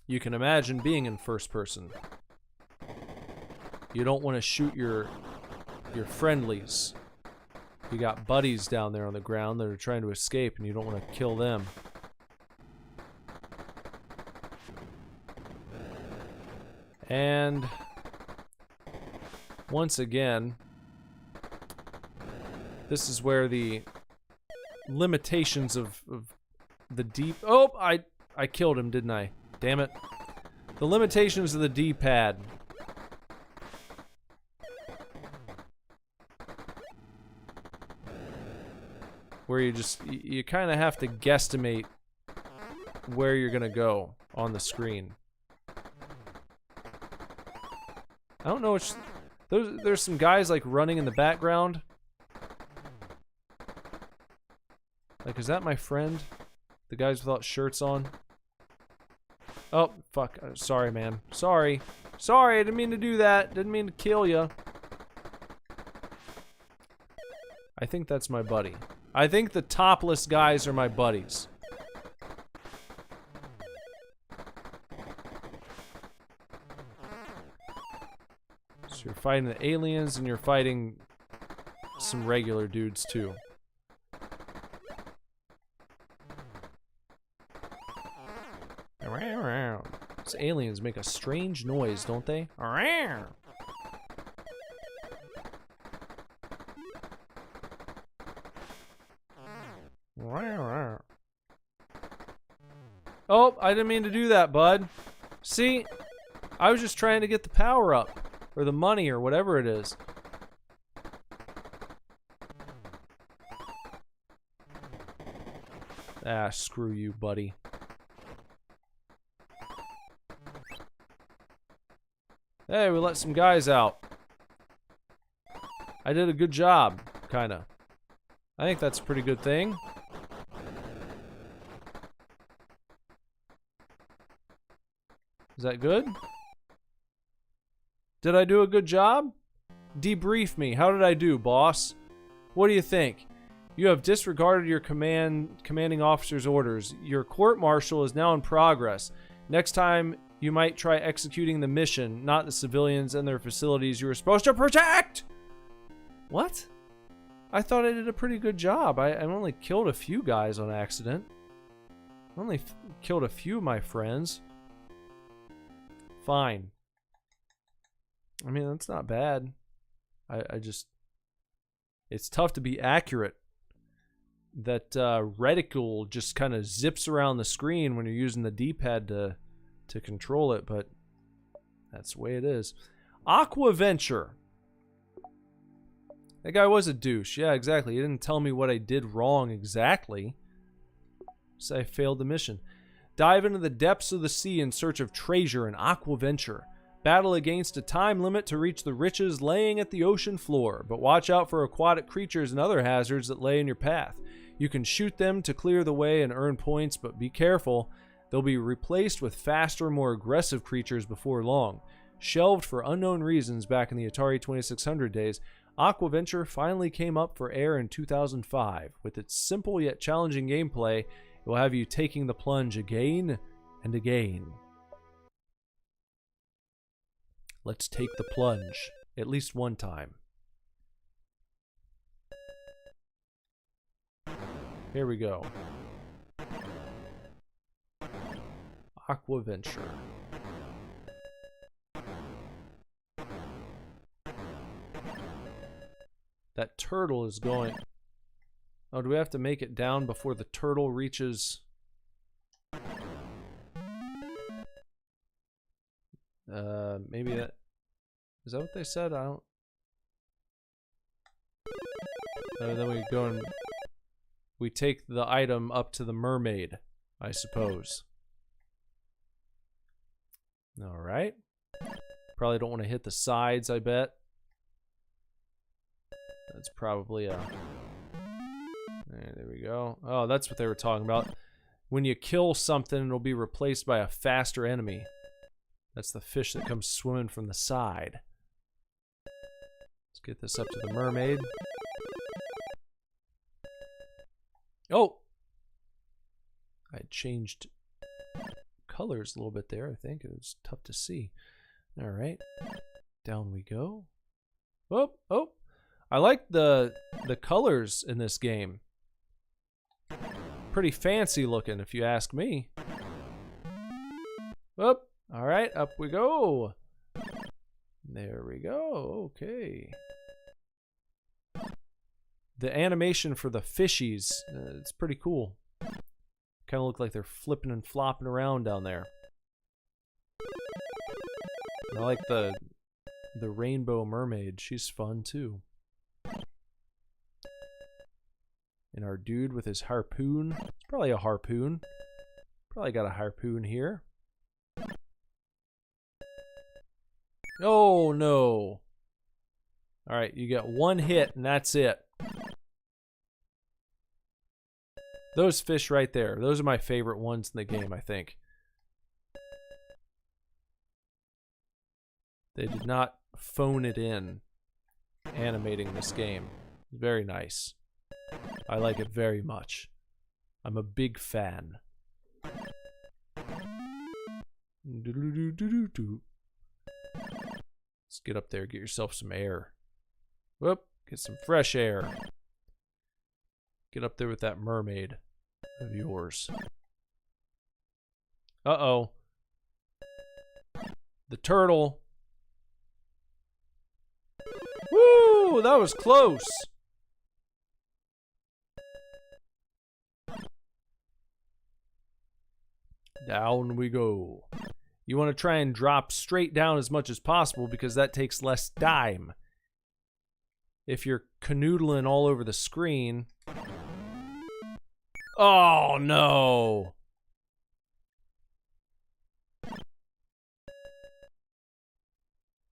You can imagine being in first person. You don't want to shoot your friendlies. You got buddies down there on the ground that are trying to escape and you don't want to kill them. And once again, this is where the limitations of the deep... Oh, I killed him, didn't I? Damn it. The limitations of the D-pad. Where you kind of have to guesstimate where you're going to go on the screen. I don't know which... There's some guys, like, running in the background. Like, is that my friend? The guys without shirts on? Oh, fuck. Sorry, man. Sorry. Sorry, I didn't mean to do that. Didn't mean to kill you. I think that's my buddy. I think the topless guys are my buddies. So you're fighting the aliens and you're fighting some regular dudes too. These aliens make a strange noise, don't they? Oh, I didn't mean to do that, bud. See? I was just trying to get the power up. Or the money, or whatever it is. Ah, screw you, buddy. Hey, we let some guys out. I did a good job, kinda. I think that's a pretty good thing. Is that good? Did I do a good job? Debrief me. How did I do, boss? What do you think? You have disregarded your commanding officer's orders. Your court-martial is now in progress. Next time, you might try executing the mission, not the civilians and their facilities you were supposed to protect! What? I thought I did a pretty good job. I only killed a few guys on accident. I only killed a few of my friends. Fine. I mean, that's not bad. I just... It's tough to be accurate. That reticle just kind of zips around the screen when you're using the D-pad to control it, but that's the way it is. Aquaventure. That guy was a douche. Yeah, exactly. He didn't tell me what I did wrong exactly. So I failed the mission. Dive into the depths of the sea in search of treasure in Aquaventure. Battle against a time limit to reach the riches laying at the ocean floor, but watch out for aquatic creatures and other hazards that lay in your path. You can shoot them to clear the way and earn points, but be careful. They'll be replaced with faster, more aggressive creatures before long. Shelved for unknown reasons back in the Atari 2600 days, Aquaventure finally came up for air in 2005. With its simple yet challenging gameplay, it will have you taking the plunge again and again. Let's take the plunge, at least one time. Here we go. Aquaventure. That turtle is going... Oh, do we have to make it down before the turtle reaches... maybe that... Is that what they said? I don't... then we go and we take the item up to the mermaid, I suppose. Alright. Probably don't want to hit the sides, I bet. That's probably a... There we go. Oh, that's what they were talking about. When you kill something, it'll be replaced by a faster enemy. That's the fish that comes swimming from the side. Let's get this up to the mermaid. Oh! I changed colors a little bit there, I think. It was tough to see. Alright. Down we go. Oh, oh! I like the colors in this game. Pretty fancy looking, if you ask me. Oh! Alright, up we go. There we go. Okay. The animation for the fishies, it's pretty cool. Kind of look like they're flipping and flopping around down there. I like the rainbow mermaid. She's fun too. And our dude with his harpoon. It's probably a harpoon. Probably got a harpoon here. Oh no. Alright, you get one hit and that's it. Those fish right there, those are my favorite ones in the game, I think. They did not phone it in animating this game. Very nice. I like it very much. I'm a big fan. Let's get up there, get yourself some air. Whoop, get some fresh air. Get up there with that mermaid of yours. Uh-oh. The turtle. Woo! That was close. Down we go. You want to try and drop straight down as much as possible because that takes less time. If you're canoodling all over the screen... Oh, no!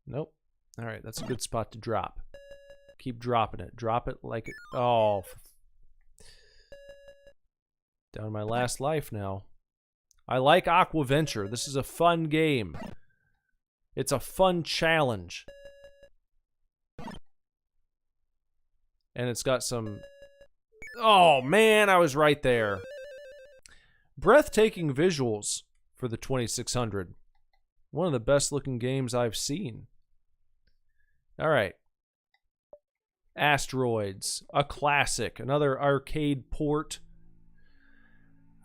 Nope. Alright, that's a good spot to drop. Keep dropping it. Drop it like it... Oh. Down my last life now. I like Aquaventure. This is a fun game. It's a fun challenge. And it's got some... Oh, man, I was right there. Breathtaking visuals for the 2600. One of the best looking games I've seen. Alright. Asteroids. A classic. Another arcade port.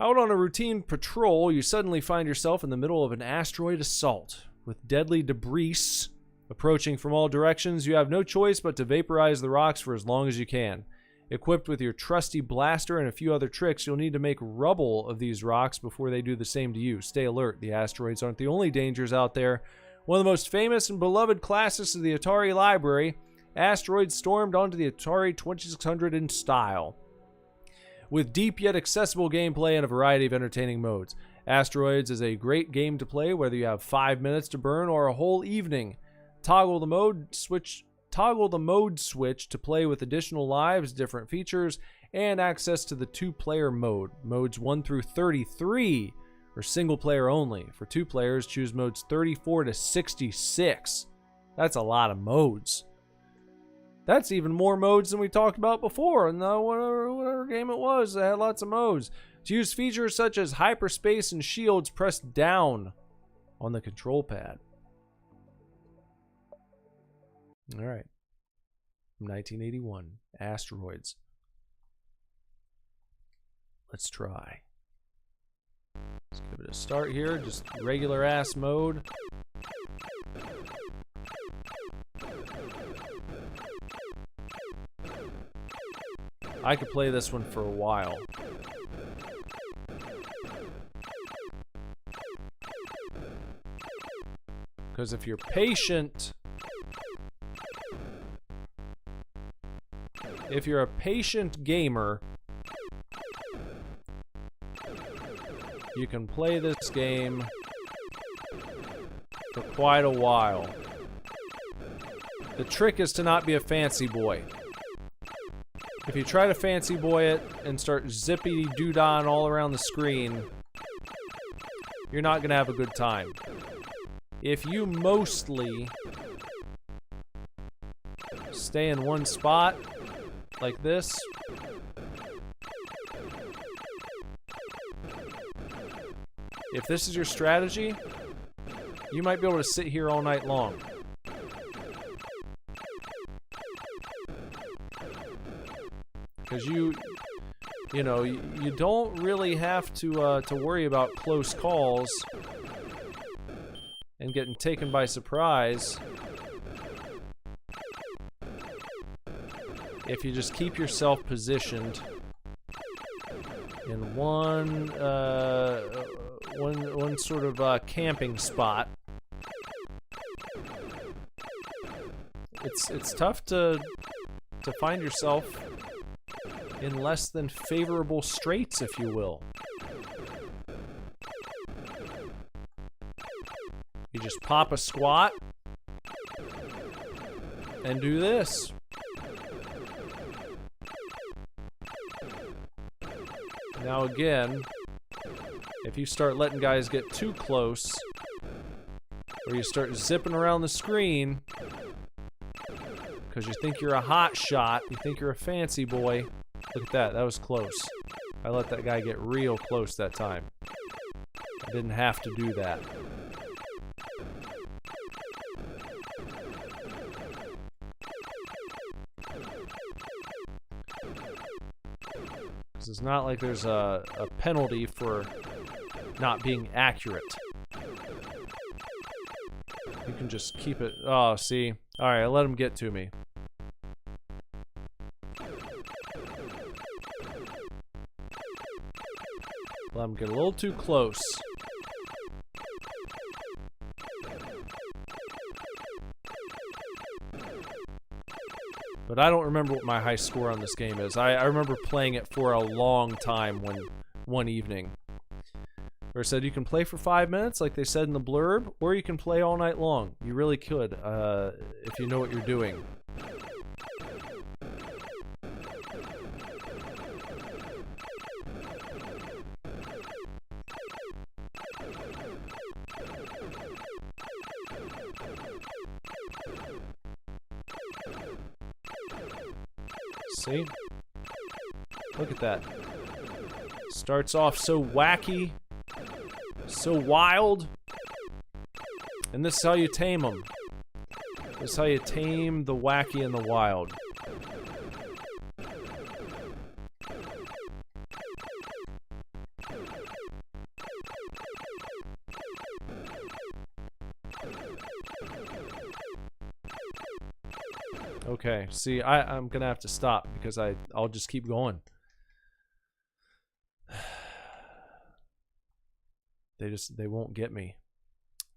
Out on a routine patrol, you suddenly find yourself in the middle of an asteroid assault. With deadly debris approaching from all directions, you have no choice but to vaporize the rocks for as long as you can. Equipped with your trusty blaster and a few other tricks, you'll need to make rubble of these rocks before they do the same to you. Stay alert, the asteroids aren't the only dangers out there. One of the most famous and beloved classics of the Atari library, asteroids stormed onto the Atari 2600 in style. With deep yet accessible gameplay and a variety of entertaining modes. Asteroids is a great game to play whether you have 5 minutes to burn or a whole evening. Toggle the mode switch to play with additional lives, different features, and access to the 2-player mode. Modes 1 through 33 are single player only. For 2 players, choose modes 34 to 66. That's a lot of modes. That's even more modes than we talked about before in the whatever game it was that had lots of modes. To use features such as hyperspace and shields, press down on the control pad. Alright. 1981. Asteroids. Let's try. Let's give it a start here. Just regular ass mode. I could play this one for a while. Because if you're patient, if you're a patient gamer, you can play this game for quite a while. The trick is to not be a fancy boy. If you try to fancy boy it and start zippy doo-dahing all around the screen, you're not gonna have a good time. If you mostly stay in one spot, like this, if this is your strategy, you might be able to sit here all night long. Because you know, you don't really have to worry about close calls and getting taken by surprise if you just keep yourself positioned in one sort of camping spot. It's tough to find yourself in less than favorable straits, if you will. You just pop a squat and do this. Now again, if you start letting guys get too close, or you start zipping around the screen because you think you're a hot shot, you think you're a fancy boy. Look at that, that was close. I let that guy get real close that time. I didn't have to do that. Because it's not like there's a penalty for not being accurate. You can just keep it. Oh, see? Alright, I let him get to me. Let him get a little too close. But I don't remember what my high score on this game is. I remember playing it for a long time one evening. Where it said you can play for 5 minutes, like they said in the blurb, or you can play all night long. You really could, if you know what you're doing. See? Look at that. Starts off so wacky, so wild, and this is how you tame them. This is how you tame the wacky and the wild. Okay, see, I'm gonna have to stop because I'll just keep going. They won't get me.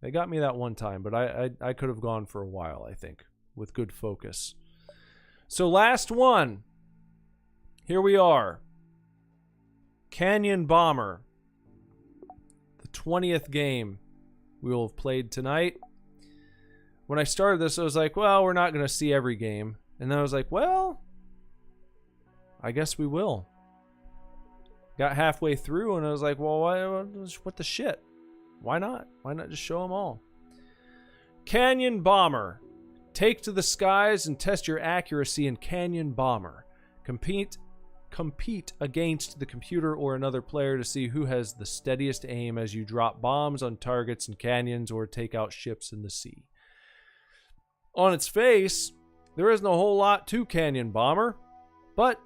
They got me that one time, but I could have gone for a while, I think, with good focus. So last one. Here we are. Canyon Bomber. The 20th game we will have played tonight. When I started this, I was like, well, we're not going to see every game. And then I was like, well, I guess we will. Got halfway through and I was like, well, what the shit? Why not? Why not just show them all? Canyon Bomber. Take to the skies and test your accuracy in Canyon Bomber. Compete against the computer or another player to see who has the steadiest aim as you drop bombs on targets in canyons or take out ships in the sea. On its face, there isn't a whole lot to Canyon Bomber, but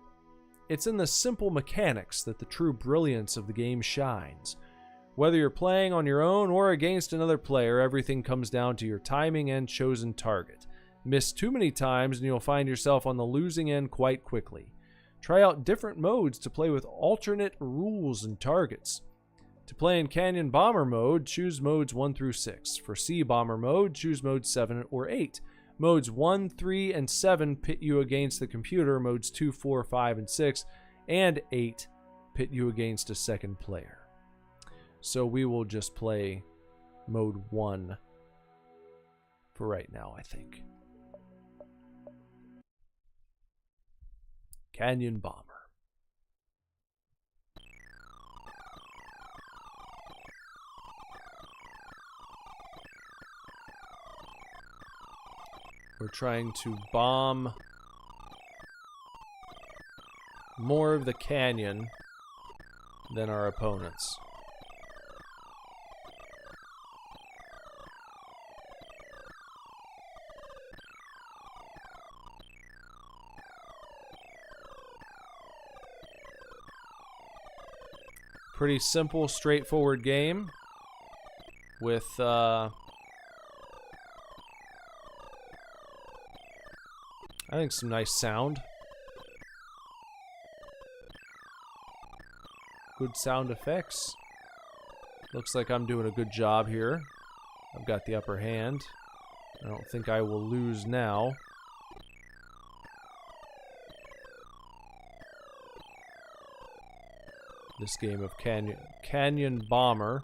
it's in the simple mechanics that the true brilliance of the game shines. Whether you're playing on your own or against another player, everything comes down to your timing and chosen target. Miss too many times and you'll find yourself on the losing end quite quickly. Try out different modes to play with alternate rules and targets. To play in Canyon Bomber mode, choose modes 1 through 6. For Sea Bomber mode, choose modes 7 or 8. Modes 1, 3, and 7 pit you against the computer. Modes 2, 4, 5, and 6, and 8 pit you against a second player. So we will just play mode 1 for right now, I think. Canyon Bomber. We're trying to bomb more of the canyon than our opponents. Pretty simple, straightforward game with I think some nice sound. Good sound effects. Looks like I'm doing a good job here. I've got the upper hand. I don't think I will lose now. This game of Canyon Bomber.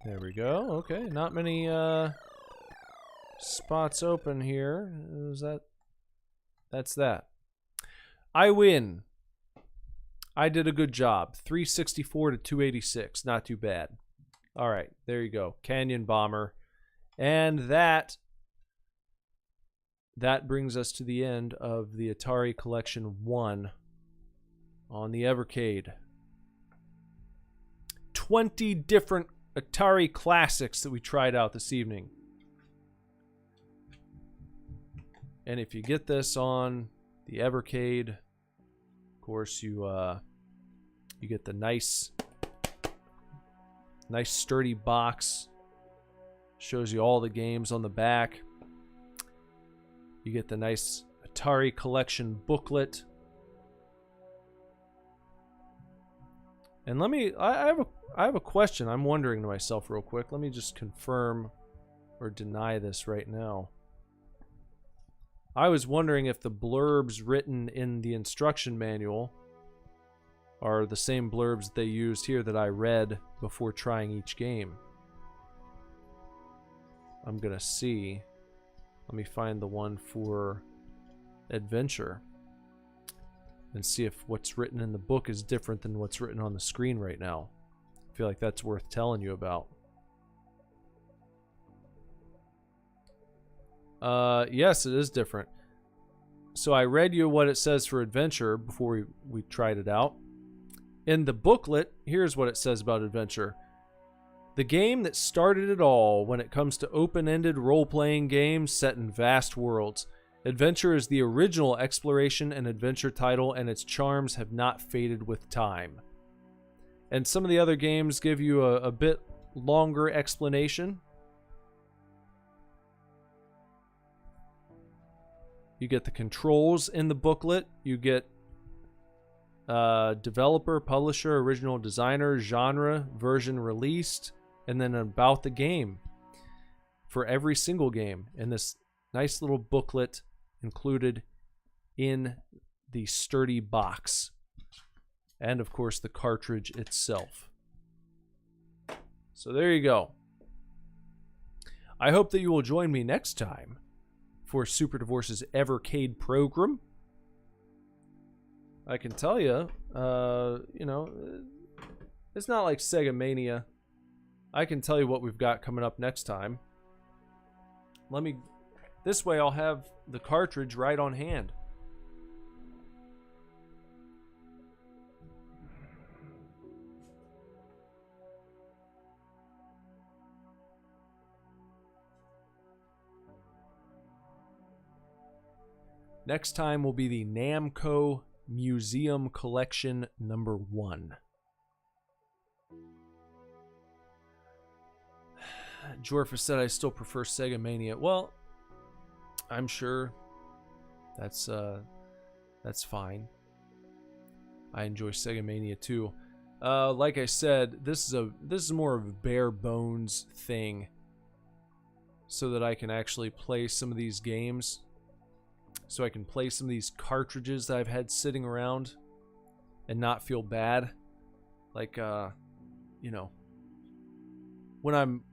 There we go. Okay, not many spots open here. Is that? That's that. I win. I did a good job. 364 to 286. Not too bad. All right, there you go. Canyon Bomber. And that brings us to the end of the Atari Collection 1 on the Evercade. 20 different Atari classics that we tried out this evening. And if you get this on the Evercade, of course you get the nice sturdy box. Shows you all the games on the back. You get the nice Atari Collection booklet. And I have a question I'm wondering to myself real quick. Let me just confirm or deny this right now. I was wondering if the blurbs written in the instruction manual are the same blurbs they used here that I read before trying each game. I'm gonna see. Let me find the one for Adventure and see if what's written in the book is different than what's written on the screen right now. I feel like that's worth telling you about. Yes, it is different. So I read you what it says for Adventure before we tried it out. In the booklet, here's what it says about Adventure. The game that started it all when it comes to open-ended role-playing games set in vast worlds. Adventure is the original exploration and adventure title, and its charms have not faded with time. And some of the other games give you a bit longer explanation. You get the controls in the booklet. You get developer, publisher, original designer, genre, version released, and then about the game for every single game in this nice little booklet included in the sturdy box. And of course the cartridge itself. So there you go. I hope that you will join me next time for Superdivorce'S Evercade program. I can tell you, it's not like Sega Mania. I can tell you what we've got coming up next time. This way I'll have the cartridge right on hand. Next time will be the Namco Museum Collection number 1. Jorfa said I still prefer Sega Mania. Well, I'm sure that's fine. I enjoy Sega Mania too. Like I said, this is more of a bare bones thing, so that I can actually play some of these games. So I can play some of these cartridges that I've had sitting around and not feel bad. Like, you know, when I'm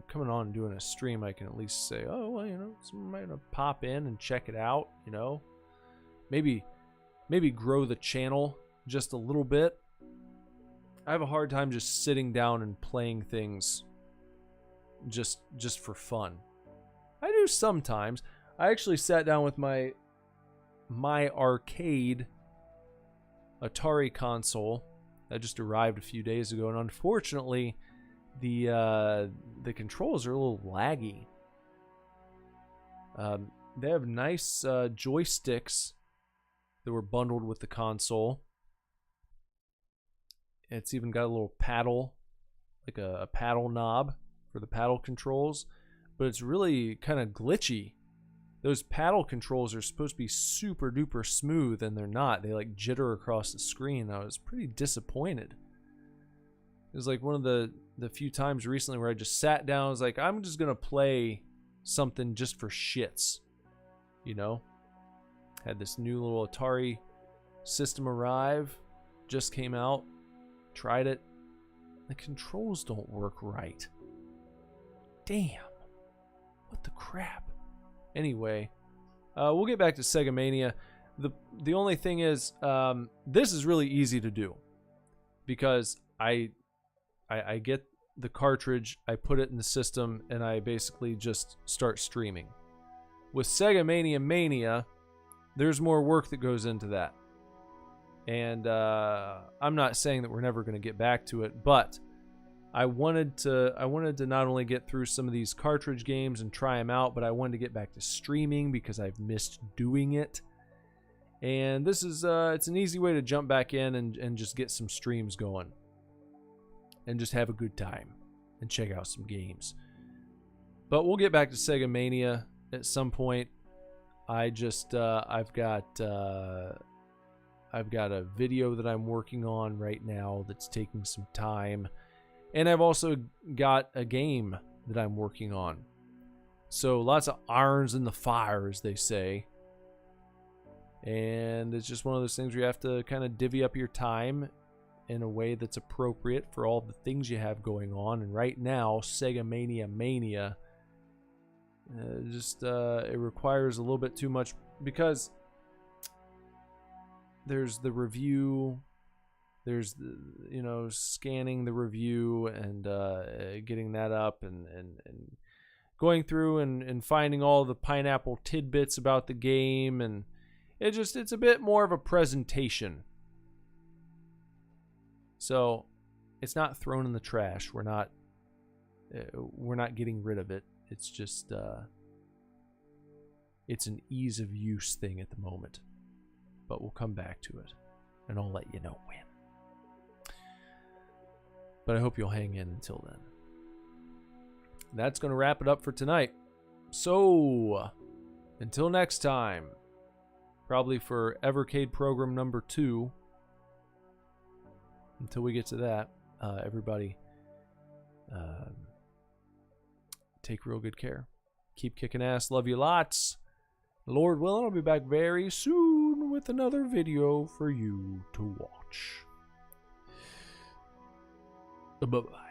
coming on and doing a stream, I can at least say, oh, well, you know, somebody might pop in and check it out, you know. Maybe grow the channel just a little bit. I have a hard time just sitting down and playing things just for fun. I do sometimes. I actually sat down with my arcade Atari console that just arrived a few days ago, and unfortunately the controls are a little laggy. They have nice joysticks that were bundled with the console. It's even got a little paddle, like a paddle knob for the paddle controls, but it's really kind of glitchy. Those paddle controls are supposed to be super duper smooth, and they're not. They like jitter across the screen. I was pretty disappointed. It was like one of the few times recently where I just sat down. I was like, I'm just gonna play something just for shits, you know. Had this new little Atari system arrive, just came out, tried it. The controls don't work right. Damn, what the crap. Anyway, we'll get back to Sega Mania. The only thing is, this is really easy to do, because I get the cartridge, I put it in the system, and I basically just start streaming. With Sega Mania, there's more work that goes into that, and I'm not saying that we're never going to get back to it, but I wanted to not only get through some of these cartridge games and try them out, but I wanted to get back to streaming because I've missed doing it. And this is it's an easy way to jump back in and just get some streams going and just have a good time and check out some games. But we'll get back to Sega Mania at some point. I just I've got a video that I'm working on right now that's taking some time. And I've also got a game that I'm working on. So lots of irons in the fire, as they say. And it's just one of those things where you have to kind of divvy up your time in a way that's appropriate for all the things you have going on. And right now, Sega Mania, it requires a little bit too much, because there's the review. There's the, you know, scanning the review and getting that up and going through and finding all the pineapple tidbits about the game, and it's a bit more of a presentation. So it's not thrown in the trash. We're not getting rid of it. It's just it's an ease of use thing at the moment. But we'll come back to it, and I'll let you know when. But I hope you'll hang in until then. That's going to wrap it up for tonight. So, until next time, probably for Evercade program number 2. Until we get to that, everybody, take real good care. Keep kicking ass. Love you lots. Lord willing, I'll be back very soon with another video for you to watch. Bye-bye.